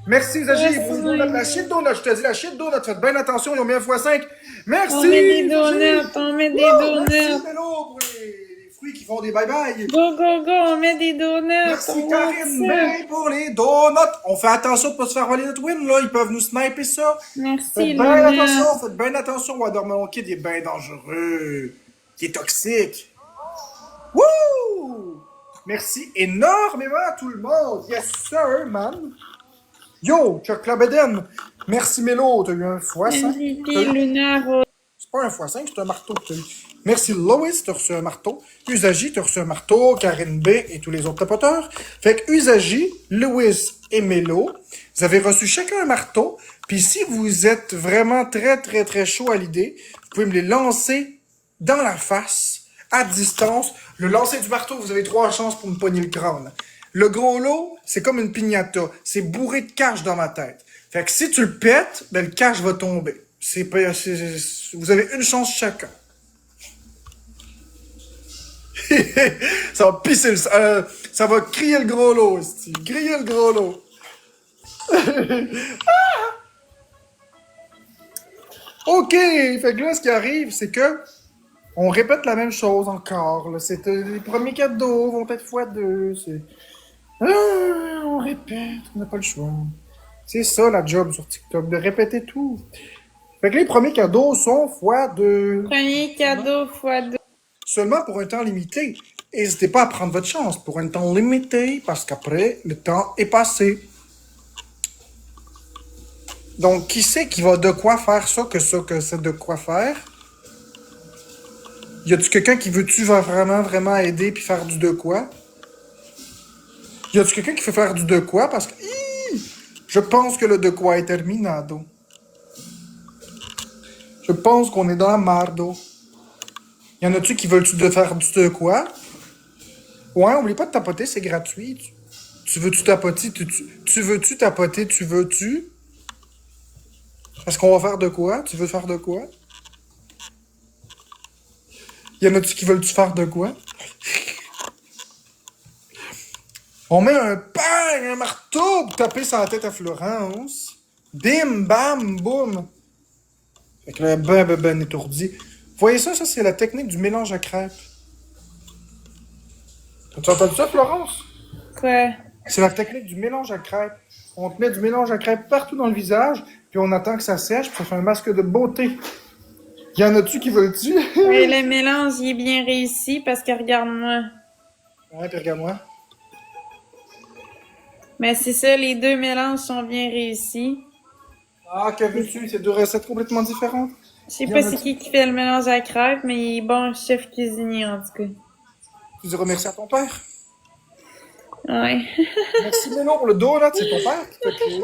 Merci, Zazie, pour les donuts. La shit donut, je te dis, la shit donut. Faites bien attention, ils ont mis un x5. Merci! On met des Zazie. donuts, on met des Merci, donuts. Mélo, pour les fruits qui font des bye-bye. Go, go, go, on met des donuts. Merci, On Karine, monte ça. ben, pour les donuts. On fait attention de pas se faire voler notre win, là. Ils peuvent nous sniper ça. Merci, Faites bien Luna. attention, faites bien attention. Watermelon Kid, il est bien dangereux. Il est toxique. Wouh! Merci énormément à tout le monde. Yes, sir, man. Yo, Chuck Club Eden. Merci, Mélo. T'as eu un x5. MVP, Luna, Rose. C'est pas un x5, c'est un marteau que t'as eu. Merci, Lois, t'as reçu un marteau. Usagi, t'as reçu un marteau. Karine B et tous les autres tapoteurs. Fait que Usagi, Louis et Mélo, vous avez reçu chacun un marteau. Puis si vous êtes vraiment très, très, très chaud à l'idée, vous pouvez me les lancer dans la face, à distance. Le lancer du marteau, vous avez 3 chances pour me pogner le crâne. Le gros lot, c'est comme une piñata. C'est bourré de cash dans ma tête. Fait que si tu le pètes, ben le cash va tomber. Vous avez une chance chacun. Ça va pisser ça va crier le gros lot, c'ti. Crier le gros lot. OK! Fait que là, ce qui arrive, c'est que on répète la même chose encore. Là. Les premiers cadeaux vont être x2. On répète, on n'a pas le choix. C'est ça la job sur TikTok, de répéter tout. Fait que les premiers cadeaux sont x2. Premier cadeau x2. Seulement pour un temps limité. N'hésitez pas à prendre votre chance pour un temps limité, parce qu'après, le temps est passé. Donc, qui sait qui va de quoi faire ça, que c'est de quoi faire? Y a-tu quelqu'un qui va vraiment, vraiment aider puis faire du de quoi? Y a-tu quelqu'un qui veut faire du de quoi? Parce que, je pense que le de quoi est terminado. Je pense qu'on est dans la mardo. Y en a-tu qui veulent-tu de faire du de quoi? Ouais, oublie pas de tapoter, c'est gratuit. Tu veux-tu tapoter? Tu veux-tu tapoter? Tu veux-tu? Est-ce qu'on va faire de quoi? Tu veux faire de quoi? Y en a-tu qui veulent-tu faire de quoi? On met un bang, un marteau pour taper sur la tête à Florence. Bim, bam, boum. Fait que là, ben étourdi. Vous voyez ça? Ça, c'est la technique du mélange à crêpes. As-tu entendu ça, Florence? Quoi? C'est la technique du mélange à crêpes. On te met du mélange à crêpes partout dans le visage, puis on attend que ça sèche, puis ça fait un masque de beauté. Y en a-tu qui veulent-tu? Et le mélange, il est bien réussi parce que regarde-moi. Ouais, puis regarde-moi. Mais c'est ça, les deux mélanges sont bien réussis. Ah, que veux-tu? C'est deux recettes complètement différentes. Je sais pas c'est qui fait le mélange à crêpes, mais il est bon chef cuisinier en tout cas. Tu dis remercie à ton père. Ouais. Merci Mélo pour le donut, c'est ton père qui t'a créé.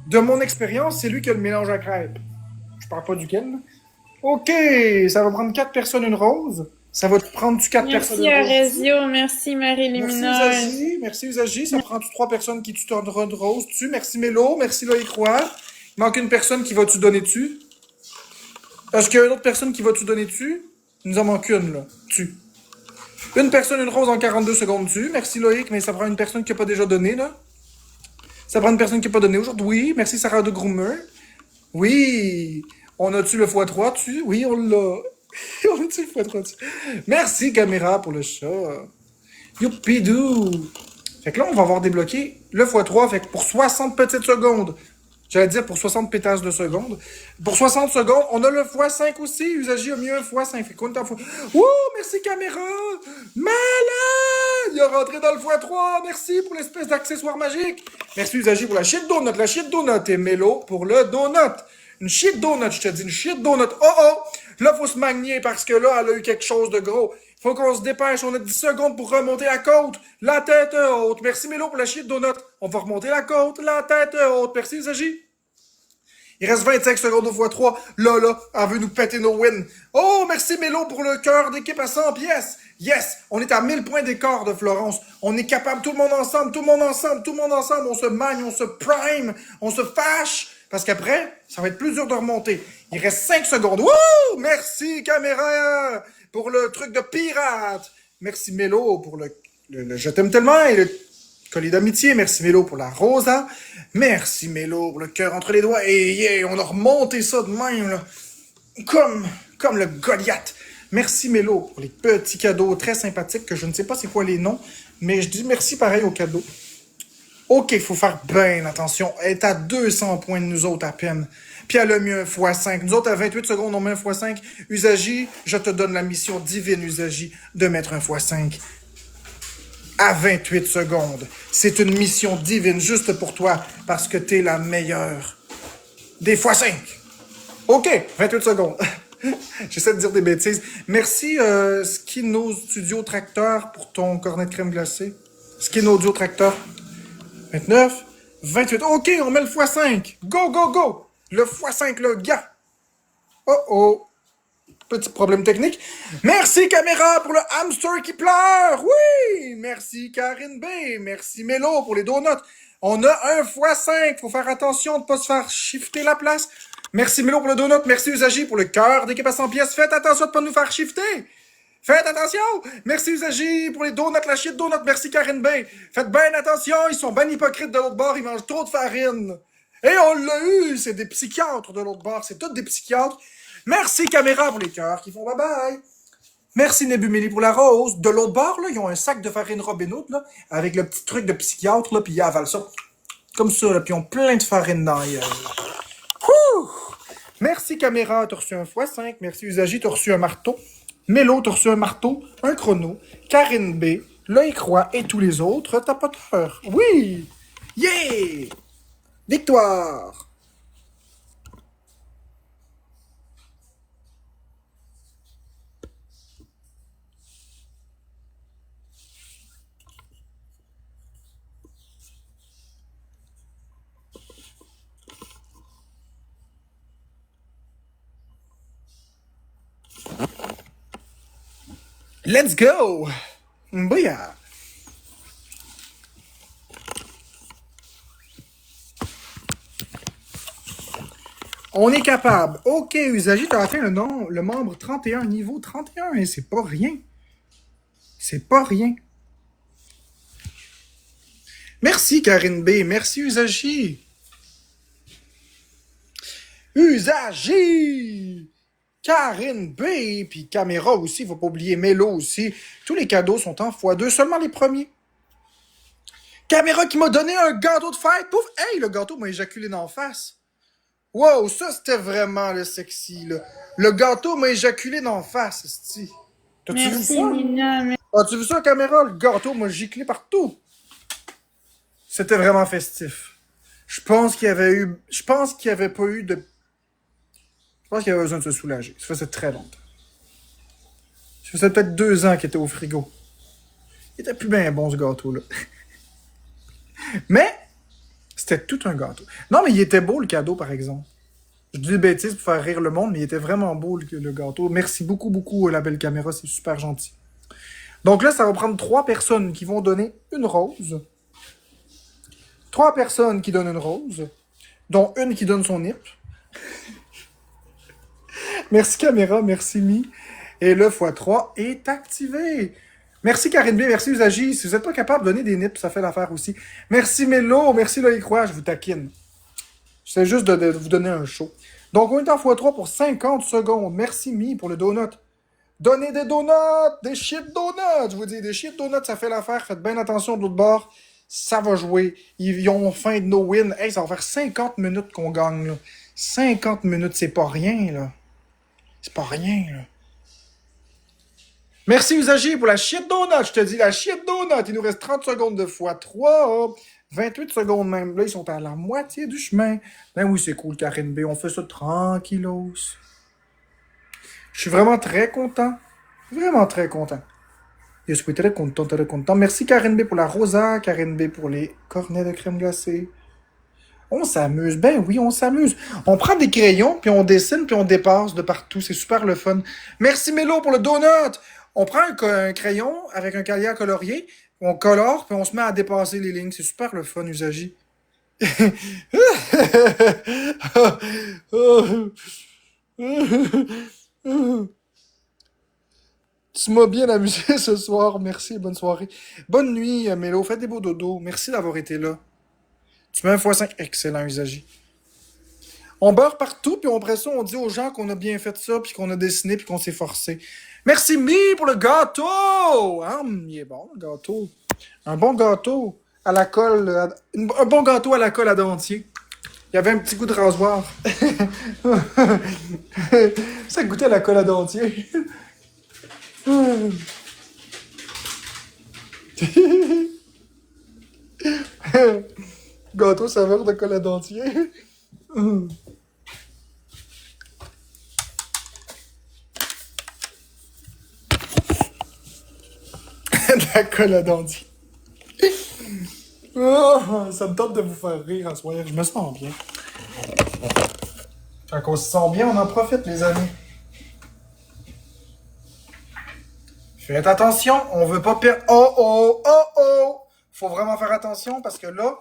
De mon expérience, c'est lui qui a le mélange à crêpes. Je parle pas duquel. Là. OK, ça va prendre 4 personnes une rose. Ça va te prendre 4 personnes Merci une rose. Arezio, merci Marie Merci Lumineuse. Usagi, merci Usagi. Ça prend 3 personnes qui tu donneront de rose dessus. Merci Mélo, merci Loïc Roy. Il manque une personne qui va-tu donner dessus. Est-ce qu'il y a une autre personne qui va-tu donner dessus? Il nous en manque une, là. Tu. Une personne, une rose en 42 secondes dessus. Merci Loïc, mais ça prend une personne qui n'a pas déjà donné, là. Ça prend une personne qui n'a pas donné aujourd'hui. Merci Sarah de Groomer. Oui. On a-tu le x3 dessus? Oui, on l'a. On a-tu le x3 dessus? Merci caméra pour le chat. Youpidou. Fait que là, on va avoir débloqué le x3, fait que pour 60 petites secondes, j'allais dire pour 60 pétasses de secondes, pour 60 secondes, on a le x5 aussi, Usagi a mis un x5, fait qu'on est en x... Wouh, merci caméra! Malade! Il est rentré dans le x3, merci pour l'espèce d'accessoire magique! Merci Usagi pour la shit donut, et Melo pour le donut. Une shit donut, je te dis, une shit donut. Oh oh! Là, faut se magnier parce que là, elle a eu quelque chose de gros. Faut qu'on se dépêche, on a 10 secondes pour remonter la côte. La tête haute. Merci Mélo pour la shit donut. On va remonter la côte, la tête haute. Merci Usagi. Il reste 25 secondes au x3. Là, elle veut nous péter nos wins. Oh, merci Mélo pour le cœur d'équipe à 100 pièces. Yes, on est à 1000 points d'écart de Florence. On est capable, tout le monde ensemble. On se magne, on se prime, on se fâche. Parce qu'après, ça va être plus dur de remonter. Il reste 5 secondes. Wouh! Merci, caméra, pour le truc de pirate. Merci, Mélo, pour le je t'aime tellement et le collier d'amitié. Merci, Mélo, pour la rosa. Merci, Mélo, pour le cœur entre les doigts. Et yeah, on a remonté ça de même, là. Comme le Goliath. Merci, Mélo, pour les petits cadeaux très sympathiques que je ne sais pas c'est quoi les noms, mais je dis merci pareil aux cadeaux. OK, il faut faire bien attention. Elle est à 200 points de nous autres à peine. Puis elle a mis un x5. Nous autres, à 28 secondes, on met un x5. Usagi, je te donne la mission divine, Usagi, de mettre un x5. À 28 secondes. C'est une mission divine juste pour toi, parce que t'es la meilleure des x5. OK, 28 secondes. J'essaie de dire des bêtises. Merci, Skino Studio Tracteur, pour ton cornet de crème glacée. Skino Audio Tracteur. 29, 28. OK, on met le x5. Go, go, go. Le x5, le gars. Oh, oh. Petit problème technique. Merci, caméra, pour le hamster qui pleure. Oui. Merci, Karine B. Merci, Mélo, pour les donuts. On a un x5. Faut faire attention de ne pas se faire shifter la place. Merci, Mélo, pour le donut. Merci, Usagi, pour le cœur d'équipe à 100 pièces. Faites attention de ne pas nous faire shifter. Faites attention! Merci Usagi pour les donuts, la shit donut. Merci Karine B. Faites bien attention, ils sont bien hypocrites de l'autre bord, ils mangent trop de farine. Et on l'a eu, c'est des psychiatres de l'autre bord, c'est tous des psychiatres. Merci Caméra pour les cœurs qui font bye bye. Merci Nebumeli pour la rose. De l'autre bord, là, ils ont un sac de farine Robin Hood, là, avec le petit truc de psychiatre, là, puis ils avalent ça. Comme ça, là, puis ils ont plein de farine dans les... Merci Caméra, t'as reçu un x5. Merci Usagi, t'as reçu un marteau. Mélo, t'as reçu un marteau, un chrono, Karine B, L'œil croix et tous les autres, t'as pas peur. Oui! Yeah! Victoire! Let's go! Bouya! On est capable. OK, Usagi, t'as atteint le membre 31, niveau 31, et c'est pas rien. C'est pas rien. Merci, Karine B. Merci, Usagi. Usagi! Karine B, puis Caméra aussi, faut pas oublier Mélo aussi. Tous les cadeaux sont en x2, seulement les premiers. Caméra qui m'a donné un gâteau de fête. Pouf! Hey, le gâteau m'a éjaculé d'en face. Wow, ça c'était vraiment le sexy, là. Le gâteau m'a éjaculé d'en face, esti. T'as-tu vu ça? Nina, As-tu vu ça, Caméra? Le gâteau m'a giclé partout. C'était vraiment festif. Je pense qu'il y avait eu... Je pense qu'il n'y avait pas eu de... Je pense qu'il avait besoin de se soulager. Ça faisait très longtemps. Ça faisait peut-être 2 ans qu'il était au frigo. Il était plus bien bon, ce gâteau-là. Mais, c'était tout un gâteau. Non, mais il était beau, le cadeau, par exemple. Je dis des bêtises pour faire rire le monde, mais il était vraiment beau, le gâteau. Merci beaucoup, beaucoup, la belle caméra. C'est super gentil. Donc là, ça va prendre 3 personnes qui vont donner une rose. 3 personnes qui donnent une rose, dont une qui donne son nip. Merci caméra, merci Mi. Et le x3 est activé. Merci Karine B, merci Usagi. Si vous n'êtes pas capable de donner des nips, ça fait l'affaire aussi. Merci Mélo, merci L'œil croix, je vous taquine. J'essaie juste de vous donner un show. Donc on est en x3 pour 50 secondes. Merci Mi pour le donut. Donnez des donuts, des shit donuts. Je vous dis, des shit donuts, ça fait l'affaire. Faites bien attention de l'autre bord. Ça va jouer. Ils ont faim de nos wins. Hey, ça va faire 50 minutes qu'on gagne, là. 50 minutes, c'est pas rien, là. C'est pas rien, là. Merci, Usagier, pour la shit donut. Je te dis, la shit donut. Il nous reste 30 secondes de fois 3. 28 secondes même. Là, ils sont à la moitié du chemin. Ben oui, c'est cool, Karine B. On fait ça tranquillos. Je suis vraiment très content. Vraiment très content. Je suis très content, très content. Merci, Karine B, pour la rosa. Karine B, pour les cornets de crème glacée. On s'amuse. Ben oui, on s'amuse. On prend des crayons, puis on dessine, puis on dépasse de partout. C'est super le fun. Merci, Mélo, pour le donut. On prend un crayon avec un cahier à colorier, on colore, puis on se met à dépasser les lignes. C'est super le fun, Usagi. Tu m'as bien amusé ce soir. Merci et bonne soirée. Bonne nuit, Mélo. Faites des beaux dodos. Merci d'avoir été là. Tu mets un x5. Excellent, Usagi. On beurre partout, puis après ça, on dit aux gens qu'on a bien fait ça, puis qu'on a dessiné, puis qu'on s'est forcé. Merci, Mi, pour le gâteau! Ah, il est bon, le gâteau. Un bon gâteau à la colle. Un bon gâteau à la colle à dentier. Il y avait un petit goût de rasoir. Ça goûtait à la colle à dentier. Gâteau saveur de colle à dentier. De la colle à dentier. Oh, ça me tente de vous faire rire à soir. Je me sens bien. Quand on se sent bien, on en profite, les amis. Faites attention, on veut pas perdre. Oh oh, oh oh! Faut vraiment faire attention parce que là,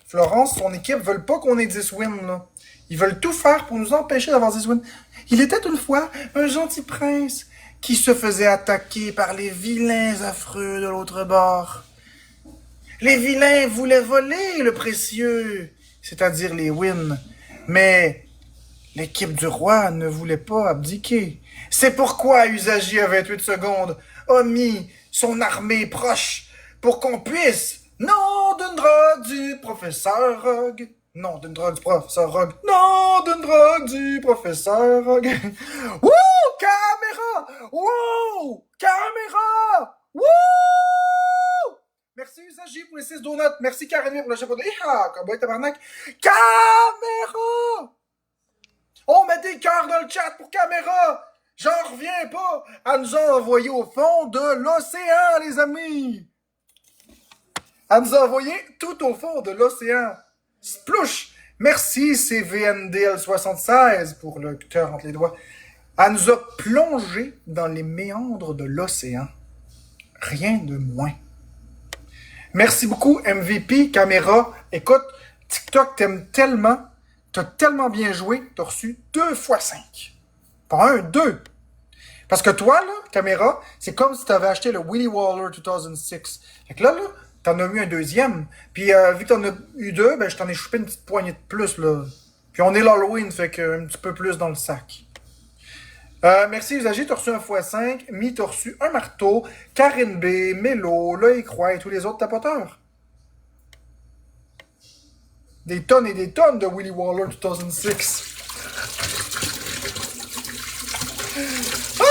Florence, son équipe veulent pas qu'on ait 10 wins, là. Ils veulent tout faire pour nous empêcher d'avoir 10 wins. Il était une fois un gentil prince qui se faisait attaquer par les vilains affreux de l'autre bord. Les vilains voulaient voler le précieux, c'est-à-dire les wins. Mais l'équipe du roi ne voulait pas abdiquer. C'est pourquoi Usagi à 28 secondes a mis son armée proche pour qu'on puisse... Non d'une drogue du professeur Rogue. Non d'une drogue du professeur Rogue. Non d'une drogue du professeur Rogue. Wouh! Caméra! Wouh! Caméra! Wouh! Merci Usagi pour les 6 donuts. Merci Karine pour le chapeau de... Iha! Cowboy tabarnak. Caméra! On met des cœurs dans le chat pour caméra! J'en reviens pas! Elle nous a envoyé au fond de l'océan, les amis! Elle nous a envoyé tout au fond de l'océan. Splouche! Merci CVNDL76 pour le cœur entre les doigts. Elle nous a plongé dans les méandres de l'océan. Rien de moins. Merci beaucoup, MVP, caméra. Écoute, TikTok t'aime tellement, t'as tellement bien joué, t'as reçu 2 x 5. Pas 1, 2. Parce que toi, là, caméra, c'est comme si t'avais acheté le Willy Waller 2006. Fait que là, t'en as eu un deuxième. Puis vu que t'en as eu 2, ben je t'en ai chopé une petite poignée de plus, là. Puis on est l'Halloween, fait que un petit peu plus dans le sac. Merci Usagi, t'as reçu un x5. Mi, t'as reçu un marteau. Karine B, Mélo, Loïc Roy et tous les autres tapoteurs. Des tonnes et des tonnes de Willy Waller 2006. Ah!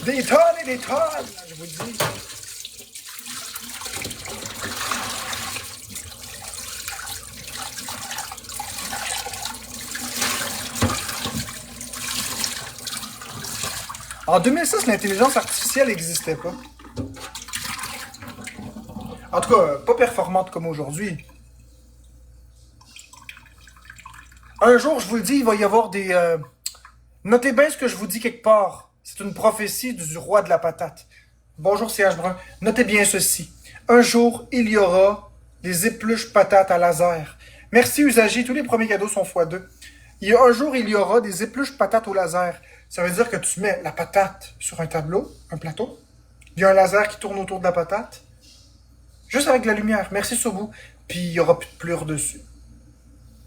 Des tonnes et des tonnes, je vous dis. En 2006, l'intelligence artificielle n'existait pas. En tout cas, pas performante comme aujourd'hui. Un jour, je vous le dis, il va y avoir des... Notez bien ce que je vous dis quelque part. C'est une prophétie du roi de la patate. Bonjour CH Brun. Notez bien ceci. Un jour, il y aura des épluches patates à laser. Merci Usagi, tous les premiers cadeaux sont x2. Un jour, il y aura des épluches patates au laser. Ça veut dire que tu mets la patate sur un tableau, un plateau. Il y a un laser qui tourne autour de la patate. Juste avec la lumière. Merci Sobu. Puis il n'y aura plus de pleurs dessus.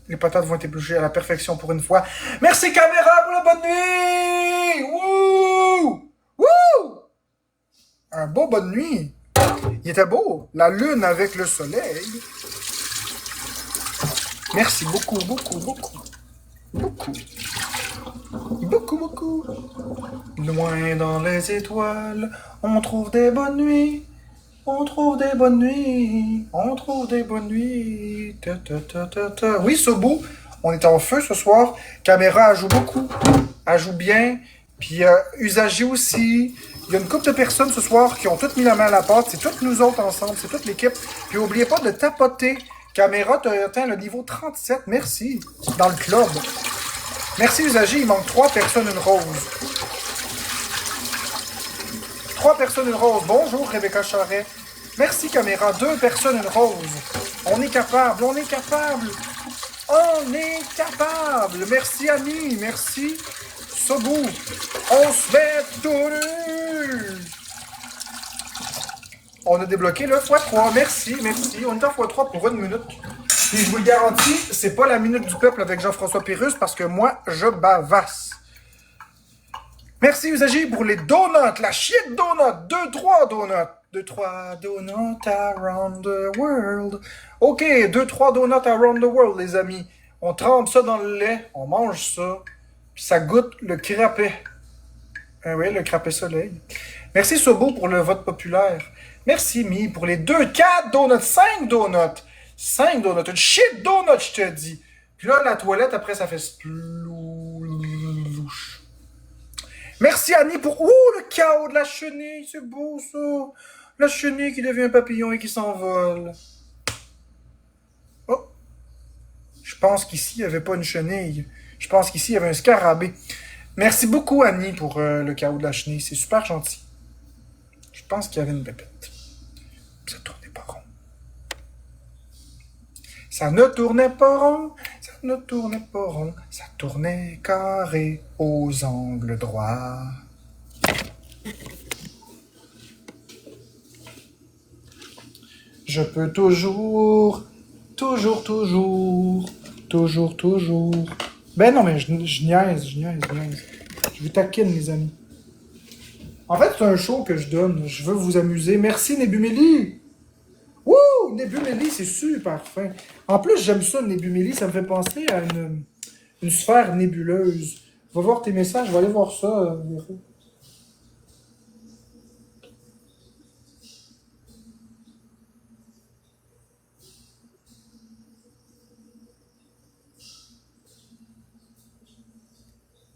Les patates vont être épluchées à la perfection pour une fois. Merci caméra pour la bonne nuit! Wouh! Wouh! Un beau bonne nuit! Il était beau. La lune avec le soleil. Merci beaucoup, beaucoup, beaucoup. Beaucoup. Beaucoup, beaucoup. Loin dans les étoiles, on trouve des bonnes nuits. On trouve des bonnes nuits. On trouve des bonnes nuits. Ta, ta, ta, ta, ta. Oui, Sobo, on est en feu ce soir. Caméra, elle joue beaucoup. Elle joue bien. Puis Usager aussi. Il y a une couple de personnes ce soir qui ont toutes mis la main à la pâte. C'est toutes nous autres ensemble. C'est toute l'équipe. Puis n'oubliez pas de tapoter. Caméra, tu as atteint le niveau 37. Merci. Dans le club. Merci, Usager. Il manque 3 personnes, une rose. 3 personnes, une rose. Bonjour, Rebecca Charret. Merci, caméra. 2 personnes, une rose. On est capable. On est capable. On est capable. Merci, Annie. Merci, Sobou. On se met tout nu. On a débloqué le x3. Merci, merci. On est en x3 pour 1 minute. Puis je vous le garantis, c'est pas la minute du peuple avec Jean-François Pérusse parce que moi, je bavasse. Merci, Usager, pour les donuts. La shit donut. 2-3 donuts. 2-3 donuts around the world. OK, 2-3 donuts around the world, les amis. On trempe ça dans le lait. On mange ça. Puis ça goûte le crapet. Oui, le crapet soleil. Merci, Sobo, pour le vote populaire. Merci, Mi, pour les 4 donuts. 5 donuts. 5 donuts. Une shit donut, je te dis. Puis là, la toilette, après, ça fait splouche. Merci, Annie, pour... Ouh, le chaos de la chenille. C'est beau, ça. La chenille qui devient un papillon et qui s'envole. Oh. Je pense qu'ici, il n'y avait pas une chenille. Je pense qu'ici, il y avait un scarabée. Merci beaucoup, Annie, pour le chaos de la chenille. C'est super gentil. Je pense qu'il y avait une pépette. Ça tournait pas rond. Ça ne tournait pas rond. Ça ne tournait pas rond. Ça tournait carré aux angles droits. Je peux toujours. Ben non, mais je niaise. Je vous taquine, les amis. En fait, c'est un show que je donne. Je veux vous amuser. Merci, Nebumélie. Wouh! Nebumélie, c'est super fin. En plus, j'aime ça, Nebumélie. Ça me fait penser à une sphère nébuleuse. Va voir tes messages. Je vais aller voir ça, Véro.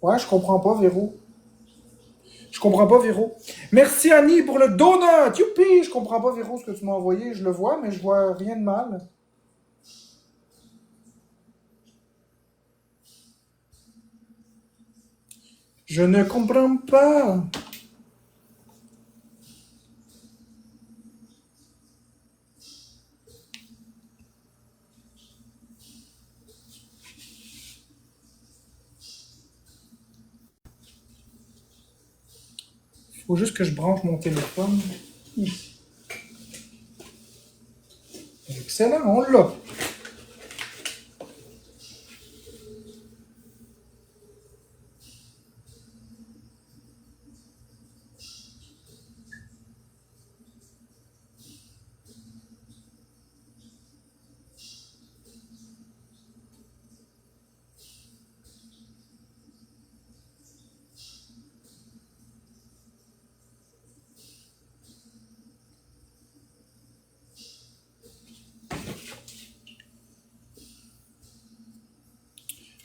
Ouais, je comprends pas, Véro. Je comprends pas, Véro. Merci, Annie, pour le donut. Youpi! Je comprends pas, Véro, ce que tu m'as envoyé. Je le vois, mais je vois rien de mal. Je ne comprends pas. Il faut juste que je branche mon téléphone. Excellent, on l'a.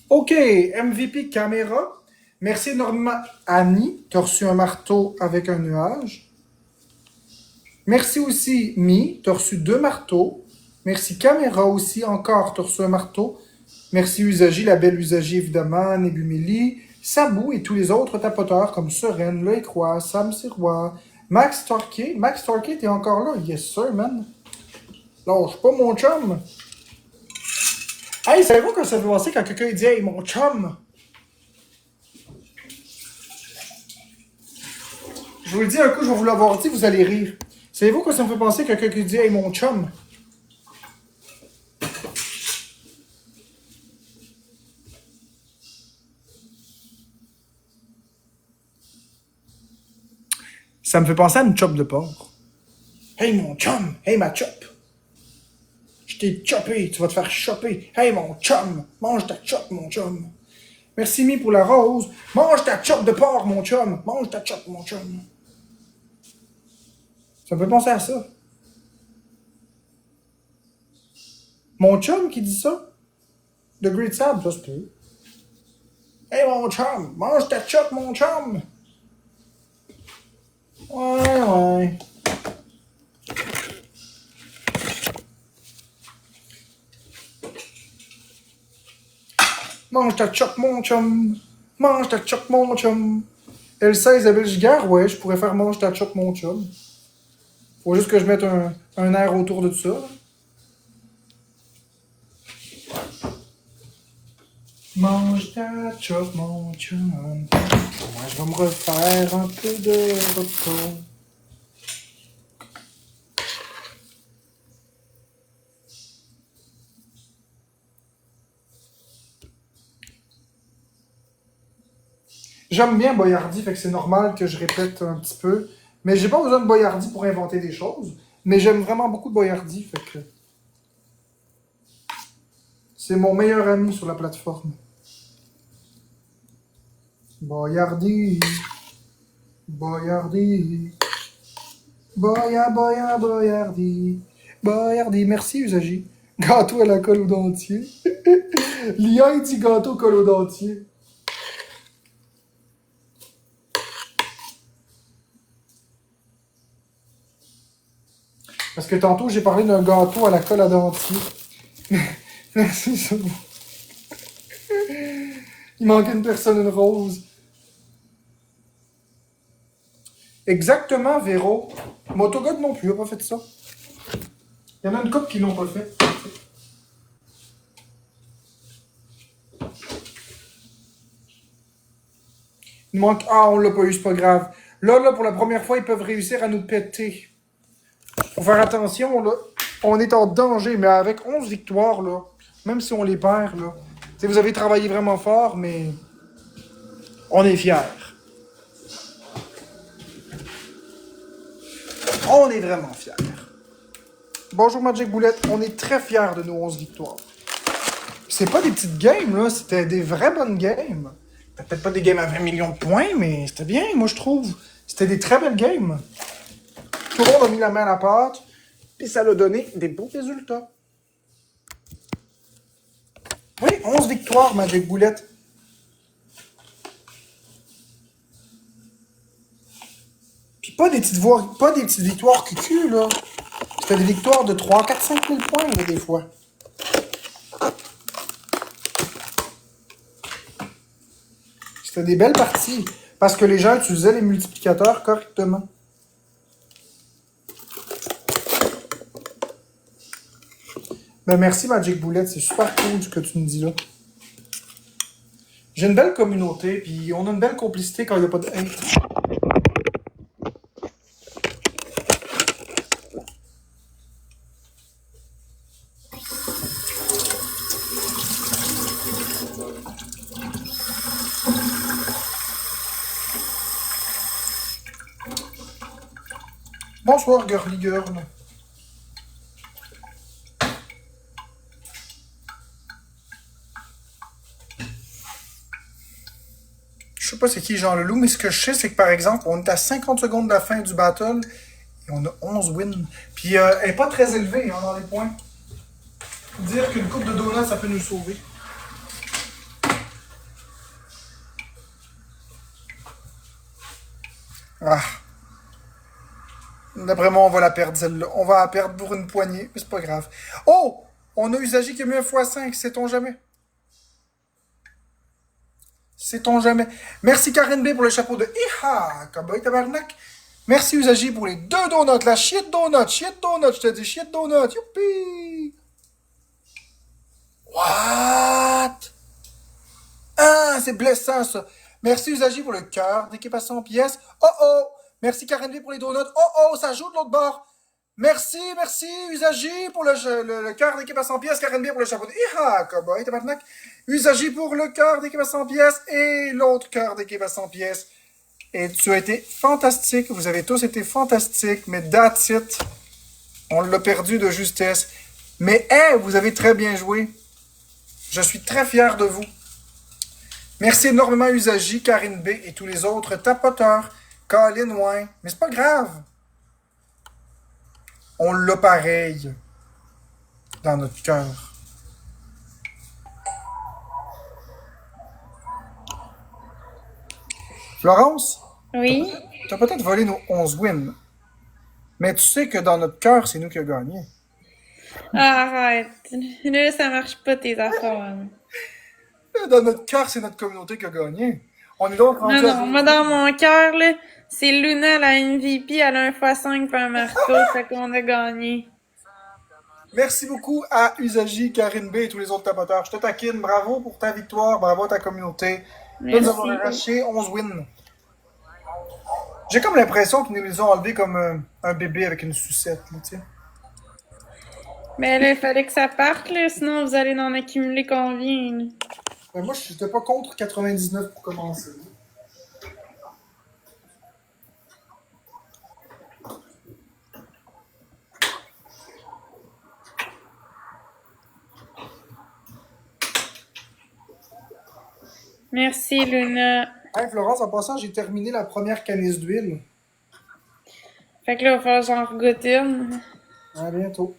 OK, MVP caméra. Merci énormément, Annie. Tu as reçu un marteau avec un nuage. Merci aussi, Mi. Tu as reçu 2 marteaux. Merci, caméra aussi. Encore, tu as reçu un marteau. Merci, Usager, la belle Usager, évidemment. Nebumélie, Sabou et tous les autres tapoteurs comme Sereine, L'Œil Croix, Sam Sirois, Max Torquay. Max Torquay, t'es encore là? Yes, sir, man. Lâche pas, mon chum. Hey, savez-vous que ça fait penser quand quelqu'un dit « Hey, mon chum ». Je vous le dis un coup, je vais vous l'avoir dit, vous allez rire. Savez-vous que ça me fait penser quand quelqu'un dit « Hey, mon chum ». Ça me fait penser à une chope de porc. Hey, mon chum! Hey, ma chop! Je t'ai chopé, tu vas te faire choper. Hey, mon chum! Mange ta chop, mon chum! Merci, Mi, pour la rose. Mange ta chop de porc, mon chum! Mange ta chop, mon chum! Ça me fait penser à ça. Mon chum qui dit ça? De Great Sab, ça se peut. Hey, mon chum! Mange ta chop, mon chum! Ouais. Mange ta chop, mon chum! Mange ta chop, mon chum! Elsa Isabelle Giguère, ouais, je pourrais faire mange ta chop, mon chum. Faut juste que je mette un air autour de tout ça. Mange ta chop, mon chum. Moi, je vais me refaire un peu de repos. J'aime bien Boyardi, fait que c'est normal que je répète un petit peu. Mais j'ai pas besoin de Boyardi pour inventer des choses. Mais j'aime vraiment beaucoup de Boyardi, fait que... C'est mon meilleur ami sur la plateforme. Boyardi. Boyardi. Boyardi. Boyardi. Merci, Usagi. Gâteau à la colle au dentier. L'IA, il dit gâteau colle au dentier. Parce que tantôt, j'ai parlé d'un gâteau à la colle à dentier. Merci, ça. Il manquait une personne, une rose. Exactement, Véro. Motogod non plus, n'a pas fait ça. Il y en a une couple qui l'ont pas fait. Il manque... Ah, on l'a pas eu, c'est pas grave. Là, pour la première fois, ils peuvent réussir à nous péter. Faut faire attention, là. On est en danger, mais avec 11 victoires, là, même si on les perd, là. T'sais, vous avez travaillé vraiment fort, mais on est fiers. On est vraiment fiers. Bonjour Magic Boulette, on est très fiers de nos 11 victoires. C'est pas des petites games, là, c'était des vraies bonnes games. Peut-être pas des games à 20 millions de points, mais c'était bien, moi je trouve. C'était des très belles games. Tout le monde a mis la main à la pâte, puis ça a donné des beaux résultats. Oui, 11 victoires, Magic Boulette. Puis pas des petites victoires cucu, là. C'était des victoires de 3, 4, 5 000 points, là, des fois. C'était des belles parties, parce que les gens utilisaient les multiplicateurs correctement. Ben merci Magic Boulette, c'est super cool ce que tu me dis là. J'ai une belle communauté, puis on a une belle complicité quand il n'y a pas de hate. Bonsoir Girly Girl. Je sais pas c'est qui Jean Leloup, mais ce que je sais, c'est que par exemple, on est à 50 secondes de la fin du battle et on a 11 wins. Puis elle n'est pas très élevée hein, dans les points. Dire qu'une coupe de donuts, ça peut nous sauver. Ah. D'après moi, on va la perdre celle-là. On va la perdre pour une poignée, mais c'est pas grave. Oh! On a Usagi qui a mis un x5, sait-on jamais? Sait-on jamais? Merci Karen B pour le chapeau de Iha! Cowboy tabarnak! Merci Usagi pour les 2 donuts. La shit donut, je te dis shit donut. Youpi! What? Ah, c'est blessant ça. Merci Usagi pour le cœur d'équipe à 100 pièces. Oh oh! Merci Karen B pour les donuts. Oh oh, ça joue de l'autre bord. Merci Usagi pour le cœur d'équipe à 100 pièces. Karen B pour le chapeau de Iha! Cowboy tabarnak! Usagi pour le cœur d'équipe à 100 pièces et l'autre cœur d'équipe à 100 pièces. Et tu as été fantastique. Vous avez tous été fantastiques. Mais that's it. On l'a perdu de justesse. Mais, hey, vous avez très bien joué. Je suis très fier de vous. Merci énormément Usagi, Karine B et tous les autres tapoteurs. Colin Wayne. Mais c'est pas grave. On l'a pareil. Dans notre cœur. Florence, Oui? t'as peut-être volé nos 11 wins. Mais tu sais que dans notre cœur, c'est nous qui avons gagné. Ah, arrête. Là, ça marche pas tes affaires. Dans notre cœur, c'est notre communauté qui a gagné. On est donc Non, rendu à non, moi dans mon cœur, là, c'est Luna la MVP, elle a un x5 pis un marteau, fait qu'on a gagné. Merci beaucoup à Usagi, Karine B et tous les autres tapoteurs. Je te taquine. Bravo pour ta victoire. Bravo à ta communauté. Nous Merci. avons arraché 11 wins. J'ai comme l'impression qu'ils nous les ont enlevés comme un bébé avec une sucette. Là, tu sais. Mais là, il fallait que ça parte, là, sinon vous allez en accumuler combien, là? Ben, moi, je n'étais pas contre 99 pour commencer. Merci, Luna. Hey, Florence, en passant, j'ai terminé la première canisse d'huile. Fait que là, il va falloir que j'en regoute une. À bientôt.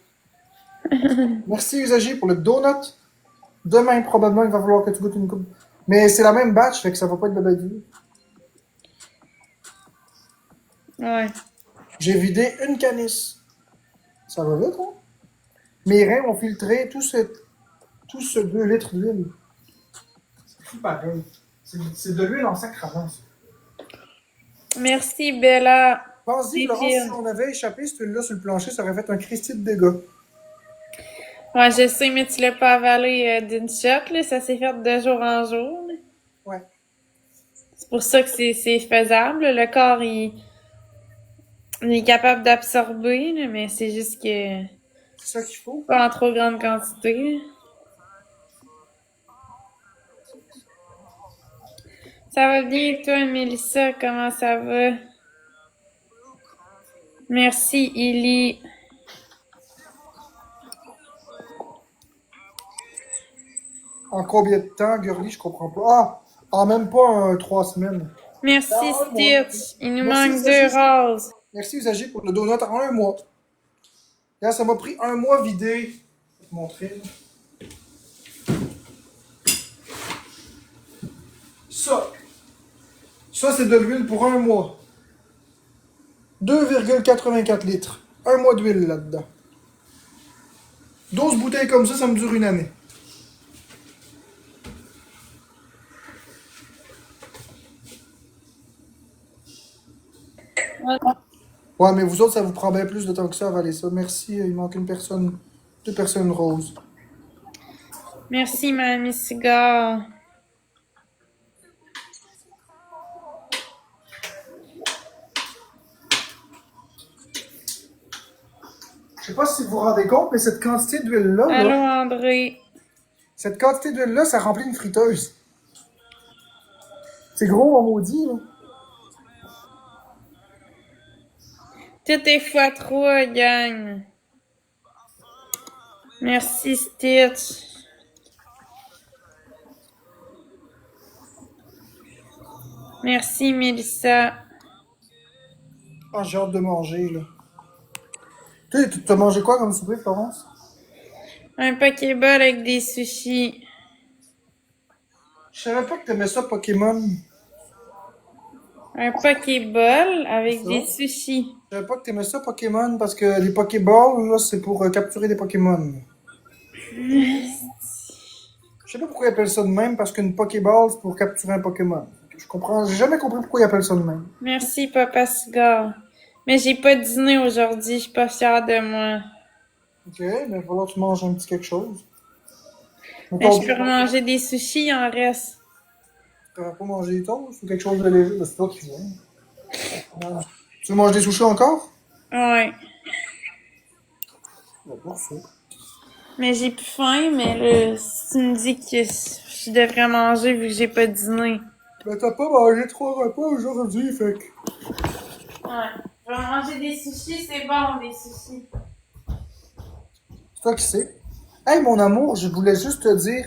Merci Usagi pour le donut. Demain, probablement, il va falloir que tu goûtes une coupe. Mais c'est la même batch, fait que ça va pas être de belle vie. Ouais. J'ai vidé une canisse. Ça va vite, hein? Mes reins ont filtré tout ce 2 litres d'huile. C'est fou pareil. C'est de l'huile en sacrament, ça. Merci, Bella. Pense-y, C'est Florence, fine. si on avait échappé cette huile-là sur le plancher, ça aurait fait un Christy de dégâts. Ouais, je sais, mais tu l'as pas avalé d'une shot, là. Ça s'est fait de jour en jour, là. Ouais. C'est pour ça que c'est faisable. Le corps, il est capable d'absorber, là, mais c'est juste que C'est ça qu'il faut. pas en trop grande quantité, là. Ça va bien, toi, Mélissa? Comment ça va? Merci, Illy. En combien de temps, Girly, je comprends pas. Ah! En même pas 3 semaines. Merci, En un mois. Stitch. Il nous Merci, manque Usagi. 2 roses. Merci Usagi pour le donut en un mois. Là, ça m'a pris un mois vidé. Je vais te montrer. Ça c'est de l'huile pour un mois. 2,84 litres. Un mois d'huile là-dedans. 12 bouteilles comme ça me dure une année. Ouais, mais vous autres, ça vous prend bien plus de temps que ça à avaler ça. Merci, il manque une personne, 2 personnes roses. Merci, Mamie Cigare. Je sais pas si vous vous rendez compte, mais cette quantité d'huile-là, Allô, là, André. cette quantité d'huile-là, ça remplit une friteuse. C'est gros, on maudit, là. Tout est x3, gang. Merci, Stitch. Merci, Mélissa. Ah, j'ai hâte de manger, là. Tu t'as mangé quoi comme souper, Florence? Un Pokéball avec des sushis. Je savais pas que t'aimais ça, Pokémon. Un Pokéball avec Ça. des sushis. Je savais pas que t'aimais ça, Pokémon, parce que les Pokéballs, là, c'est pour capturer des Pokémon. Je sais pas pourquoi ils appellent ça de même, parce qu'une Pokéball, c'est pour capturer un Pokémon. Je comprends, j'ai jamais compris pourquoi ils appellent ça de même. Merci, Papa Cigare. Mais j'ai pas dîné aujourd'hui, je suis pas fière de moi. Ok, ben, il va falloir que tu manges un petit quelque chose. Mais je peux manger des sushis, il en reste. Tu vas pas manger des toasts ou quelque chose de léger? Ben, c'est toi qui viens. Ouais. Tu veux manger des sushis encore? Ouais. Ben, parfait. Mais j'ai plus faim, mais là, si tu me dis que je devrais manger vu que j'ai pas dîné. Ben, t'as pas mangé 3 repas aujourd'hui, fait que... Ouais. Je vais manger des sushis, c'est bon, des sushis. C'est toi qui sais. Hey, mon amour, je voulais juste te dire,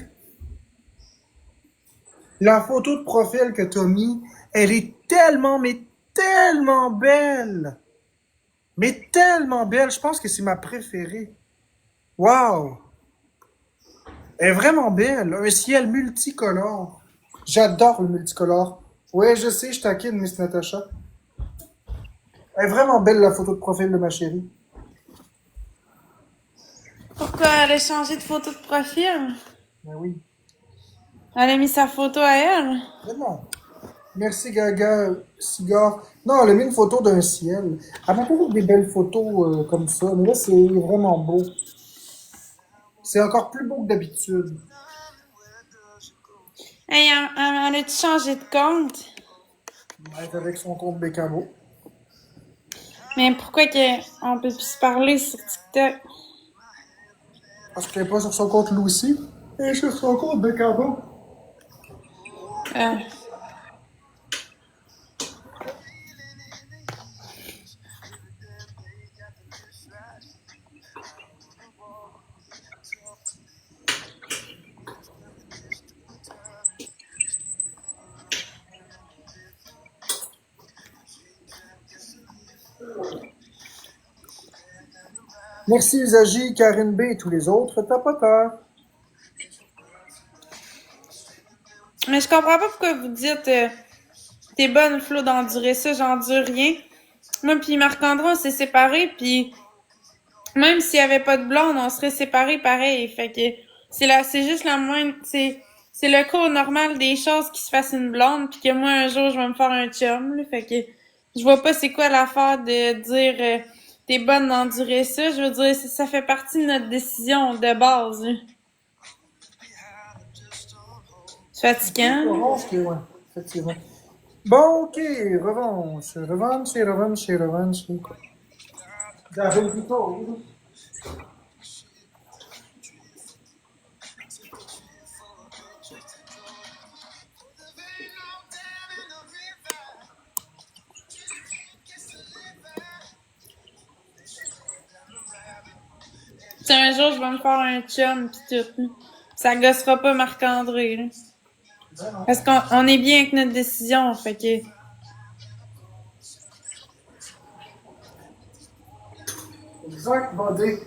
la photo de profil que t'as mis, elle est tellement, mais tellement belle. Mais tellement belle. Je pense que c'est ma préférée. Wow! Elle est vraiment belle. Un ciel multicolore. J'adore le multicolore. Ouais, je sais, je taquine, Miss Natacha. Elle est vraiment belle, la photo de profil de ma chérie. Pourquoi elle a changé de photo de profil? Ben oui. Elle a mis sa photo à elle. Vraiment. Merci, Gaga. Cigare. Non, elle a mis une photo d'un ciel. Elle m'a toujours des belles photos comme ça. Mais là, c'est vraiment beau. C'est encore plus beau que d'habitude. Hey, elle a-tu changé de compte? Elle est avec son compte Bécamo. Mais pourquoi on peut plus se parler sur TikTok? Parce qu'elle n'est pas sur son compte Lucy. Elle est sur son compte Bécamo. Euh, Merci Usagi, Karine B et tous les autres tapoteurs. Mais je comprends pas pourquoi vous dites t'es bonne, Flo, d'endurer ça, j'endure rien. Moi puis Marc-André, on s'est séparés, puis même s'il y avait pas de blonde, on serait séparés pareil. Fait que c'est juste la moindre, c'est le cours normal des choses qui se fasse une blonde, puis que moi un jour je vais me faire un chum. Là, fait que je vois pas c'est quoi l'affaire de dire t'es bonne d'endurer ça. Je veux dire ça fait partie de notre décision de base. Là. C'est fatigant. Orange qui est loin, effectivement. Bon, ok, revanche, revanche, revanche, revanche. J'arrive plutôt. Si un jour je vais me faire un chum pis tout, là. Ça gossera pas Marc-André. Là. Parce qu'on est bien avec notre décision, fait que. Exact, Bodé.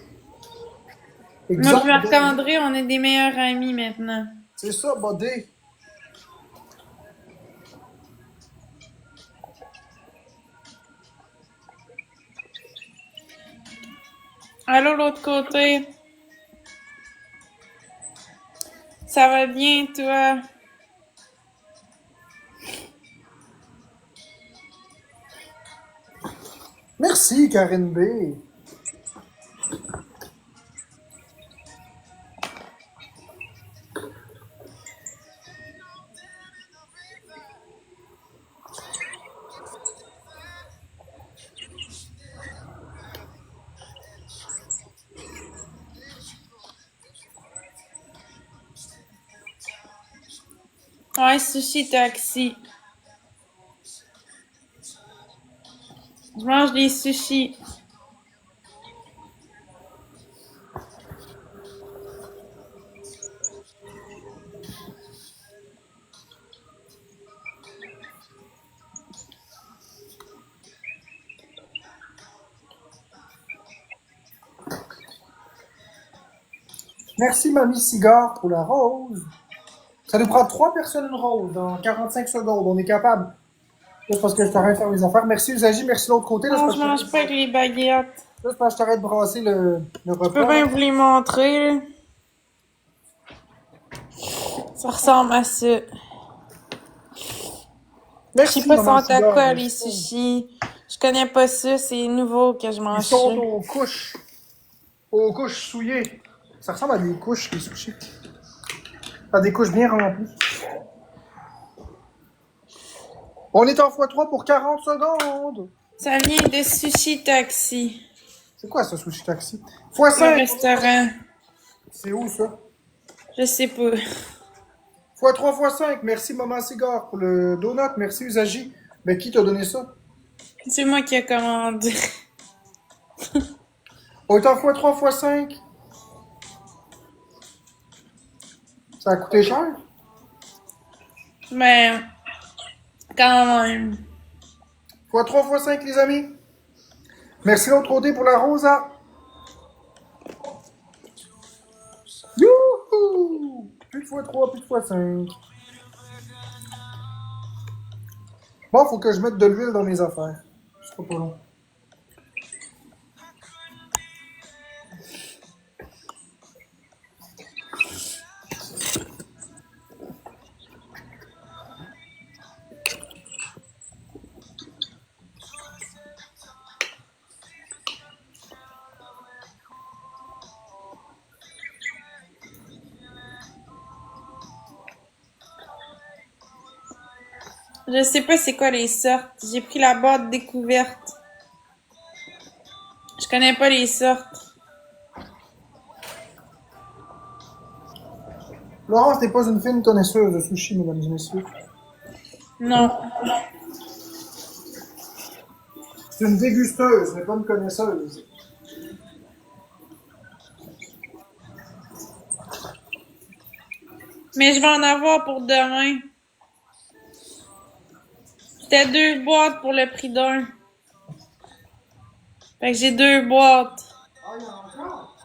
Moi Exact, et Marc-André, on est des meilleurs amis maintenant. c'est ça, Bodé. Allô, l'autre côté. Ça va bien, toi? Merci, Karine B. Ouais, sushi taxi. Je mange des sushis. Merci, Mamie Cigare, pour la rose. Ça nous prend 3 personnes une rose dans 45 secondes. On est capable. Là, c'est parce que je t'arrête de faire mes affaires. Merci, Usagi. Merci, de l'autre côté. Là, Non, c'est je parce mange pas avec les baguettes. là, c'est parce que je t'arrête de brasser le Je peux repas. bien vous les montrer, là. Ça ressemble à ça. Je Merci, sais pas si Maman sont à Cigare. quoi les sushis. Je connais pas ça, c'est nouveau que je Ils mange sont ça. aux couches souillées. Ça ressemble à des couches, les sushis. À des couches bien remplies. On est en x3 pour 40 secondes. Ça vient de Sushi Taxi, C'est quoi ce sushi taxi? un x5. restaurant. C'est où ça? Je sais pas. x3, x5. Merci, Maman Cigare, pour le donut. Merci, Usagi. Mais qui t'a donné ça? C'est moi qui ai commandé. On est en x3, x5. Ça a coûté cher? Mais, quand même. Fois 3 fois 5, les amis. Merci l'autre côté pour la rosa. Youhou! Plus de fois 3, plus de fois 5. Bon, faut que je mette de l'huile dans mes affaires. Ce sera pas long. Je sais pas c'est quoi les sortes. J'ai pris la boîte découverte. Je connais pas les sortes. Laurence n'est pas une fine connaisseuse de sushi, mesdames et messieurs. Non. C'est une dégusteuse, mais pas une connaisseuse. Mais je vais en avoir pour demain. C'était 2 boîtes pour le prix d'un. Fait que j'ai 2 boîtes. Ah, il y en a encore?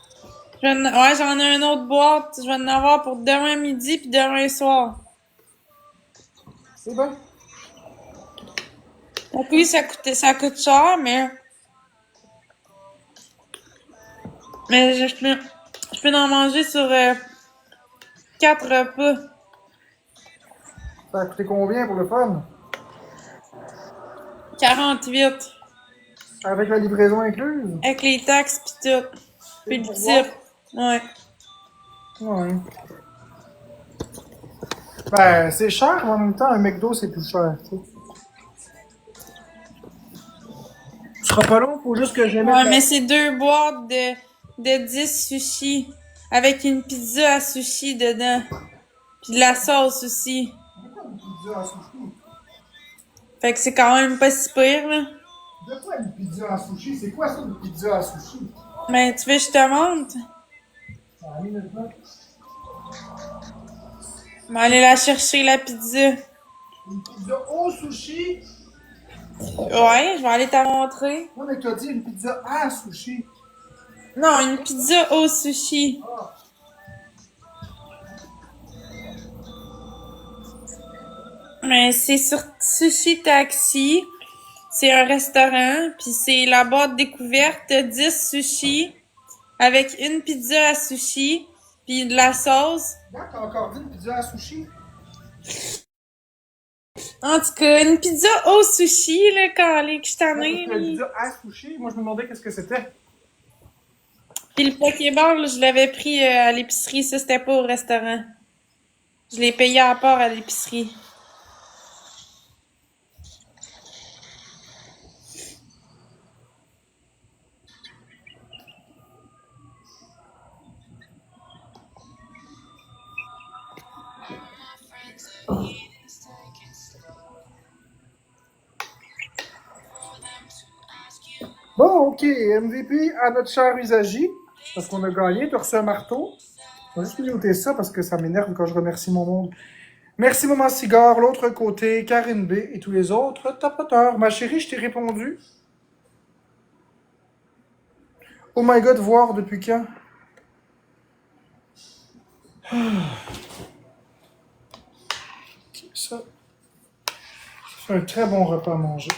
Ouais, j'en ai une autre boîte. Je vais en avoir pour demain midi puis demain soir. C'est bon. Donc oui, ça coûte cher, mais je peux en manger sur 4 repas. Ça a coûté combien pour le fun? 48. Avec la livraison incluse? Avec les taxes pis tout. Puis le type. Ouais. Ouais. Ben, c'est cher, mais en même temps, un McDo, c'est plus cher, tu sais. Ce sera pas long, faut juste que je mette Ouais, la... mais c'est 2 boîtes de 10 sushis. Avec une pizza à sushi dedans. Puis de la sauce aussi. Une pizza à sushi. Fait que c'est quand même pas si pire, là. De quoi une pizza à sushi? C'est quoi ça, une pizza à sushi? Mais tu veux que je te montre? Ça a mis maintenant. On va aller la chercher, la pizza. Une pizza au sushi? Ouais, je vais aller te montrer. Ouais, mais t'as dit une pizza à sushi. Non, une pizza au sushi. Ah. Mais c'est sur Sushi Taxi. C'est un restaurant. Puis c'est la boîte découverte 10 sushis. Avec une pizza à sushi. Puis de la sauce. Là, t'as encore dit une pizza à sushi? En tout cas, une pizza au sushi, là, quand les que je t'en ai. Une pizza à sushi? Moi, je me demandais qu'est-ce que c'était. Puis le Pokéball, je l'avais pris à l'épicerie. Ça, c'était pas au restaurant. Je l'ai payé à part à l'épicerie. Bon, ok, MVP à notre cher Usagi, parce qu'on a gagné, tu as reçu un marteau. Je vais juste noter ça parce que ça m'énerve quand je remercie mon monde. Merci Maman Cigare, l'autre côté, Karine B et tous les autres tapoteurs. Ma chérie, je t'ai répondu. Oh my god, voir depuis quand? Ça fait un très bon repas à manger.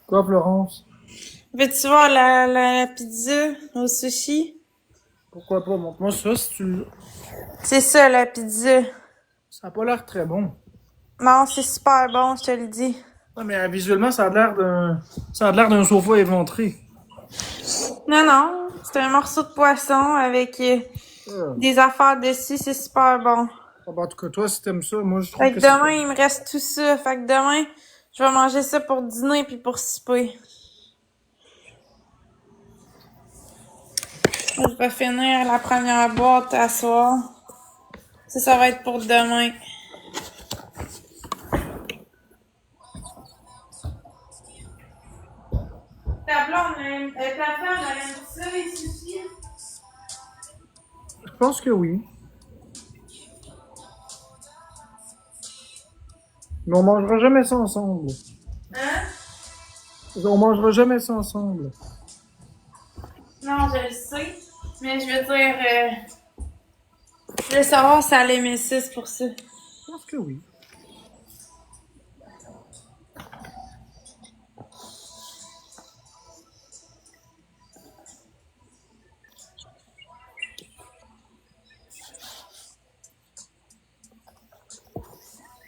Quoi, Florence? Veux-tu voir la pizza au sushi? Pourquoi pas? Montre-moi ça si tu le... C'est ça, la pizza. Ça a pas l'air très bon. Non, c'est super bon, je te le dis. Ouais, mais visuellement, ça a l'air d'un sofa éventré. Non, non, c'est un morceau de poisson avec Ah. des affaires dessus, c'est super bon. Ah, bah, en tout cas, toi, si t'aimes ça, moi, je trouve Fait que que c'est demain, pas... il me reste tout ça. Fait que demain, je vais manger ça pour dîner puis pour souper. Je vais finir la première boîte à soir. Ça va être pour demain. Ta blonde, ta femme, elle aime ça, les sushis? Je pense que oui. Mais on mangera jamais ça ensemble. Hein? On mangera jamais ça ensemble. Non, je le sais. Mais je veux dire, je veux savoir si elle aimait ça, c'est pour ça. Je pense que oui.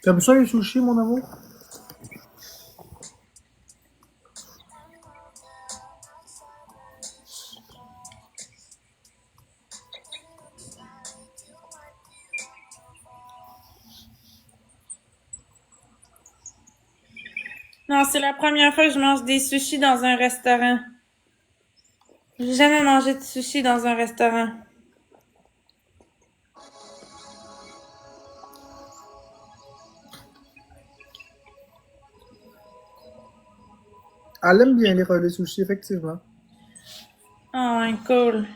T'aimes ça les sushis, mon amour? Non, c'est la première fois que je mange des sushis dans un restaurant. J'ai jamais mangé de sushis dans un restaurant. Elle aime bien les sushis, effectivement. Oh, ouais, cool.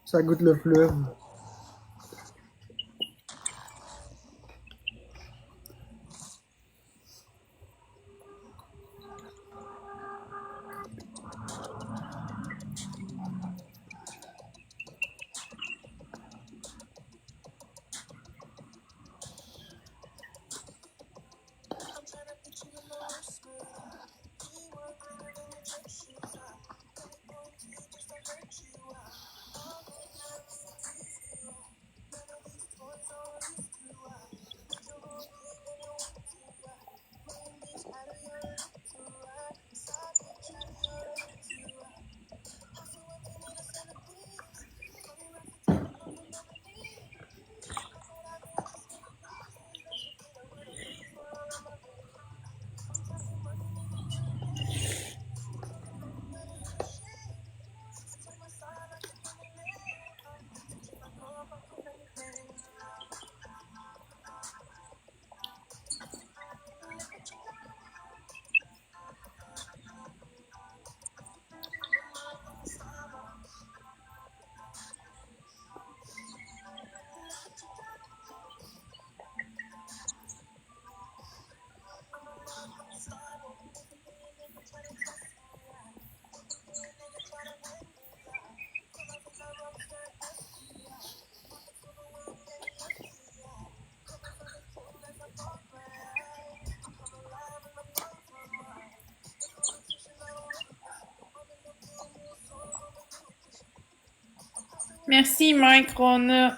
Ça goûte le fleuve. Merci, Mike Rona.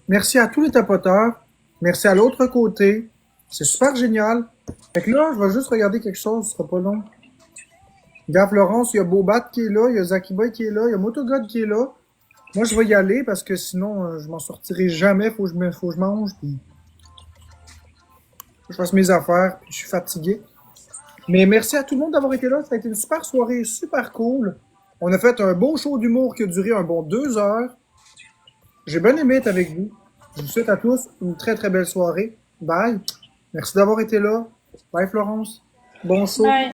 Merci à tous les tapoteurs. Merci à l'autre côté. C'est super génial. Fait que là, je vais juste regarder quelque chose, ce sera pas long. Regarde Florence, il y a Bobat qui est là, il y a Zakiba qui est là, il y a Motogod qui est là. Moi, je vais y aller parce que sinon, je m'en sortirai jamais. Faut que je mange, puis je fasse mes affaires, puis je suis fatigué. Mais merci à tout le monde d'avoir été là. Ça a été une super soirée, super cool. On a fait un beau show d'humour qui a duré un bon 2 heures. J'ai bien aimé être avec vous. Je vous souhaite à tous une très très belle soirée. Bye. Merci d'avoir été là. Bye Florence. Bon show. Bye.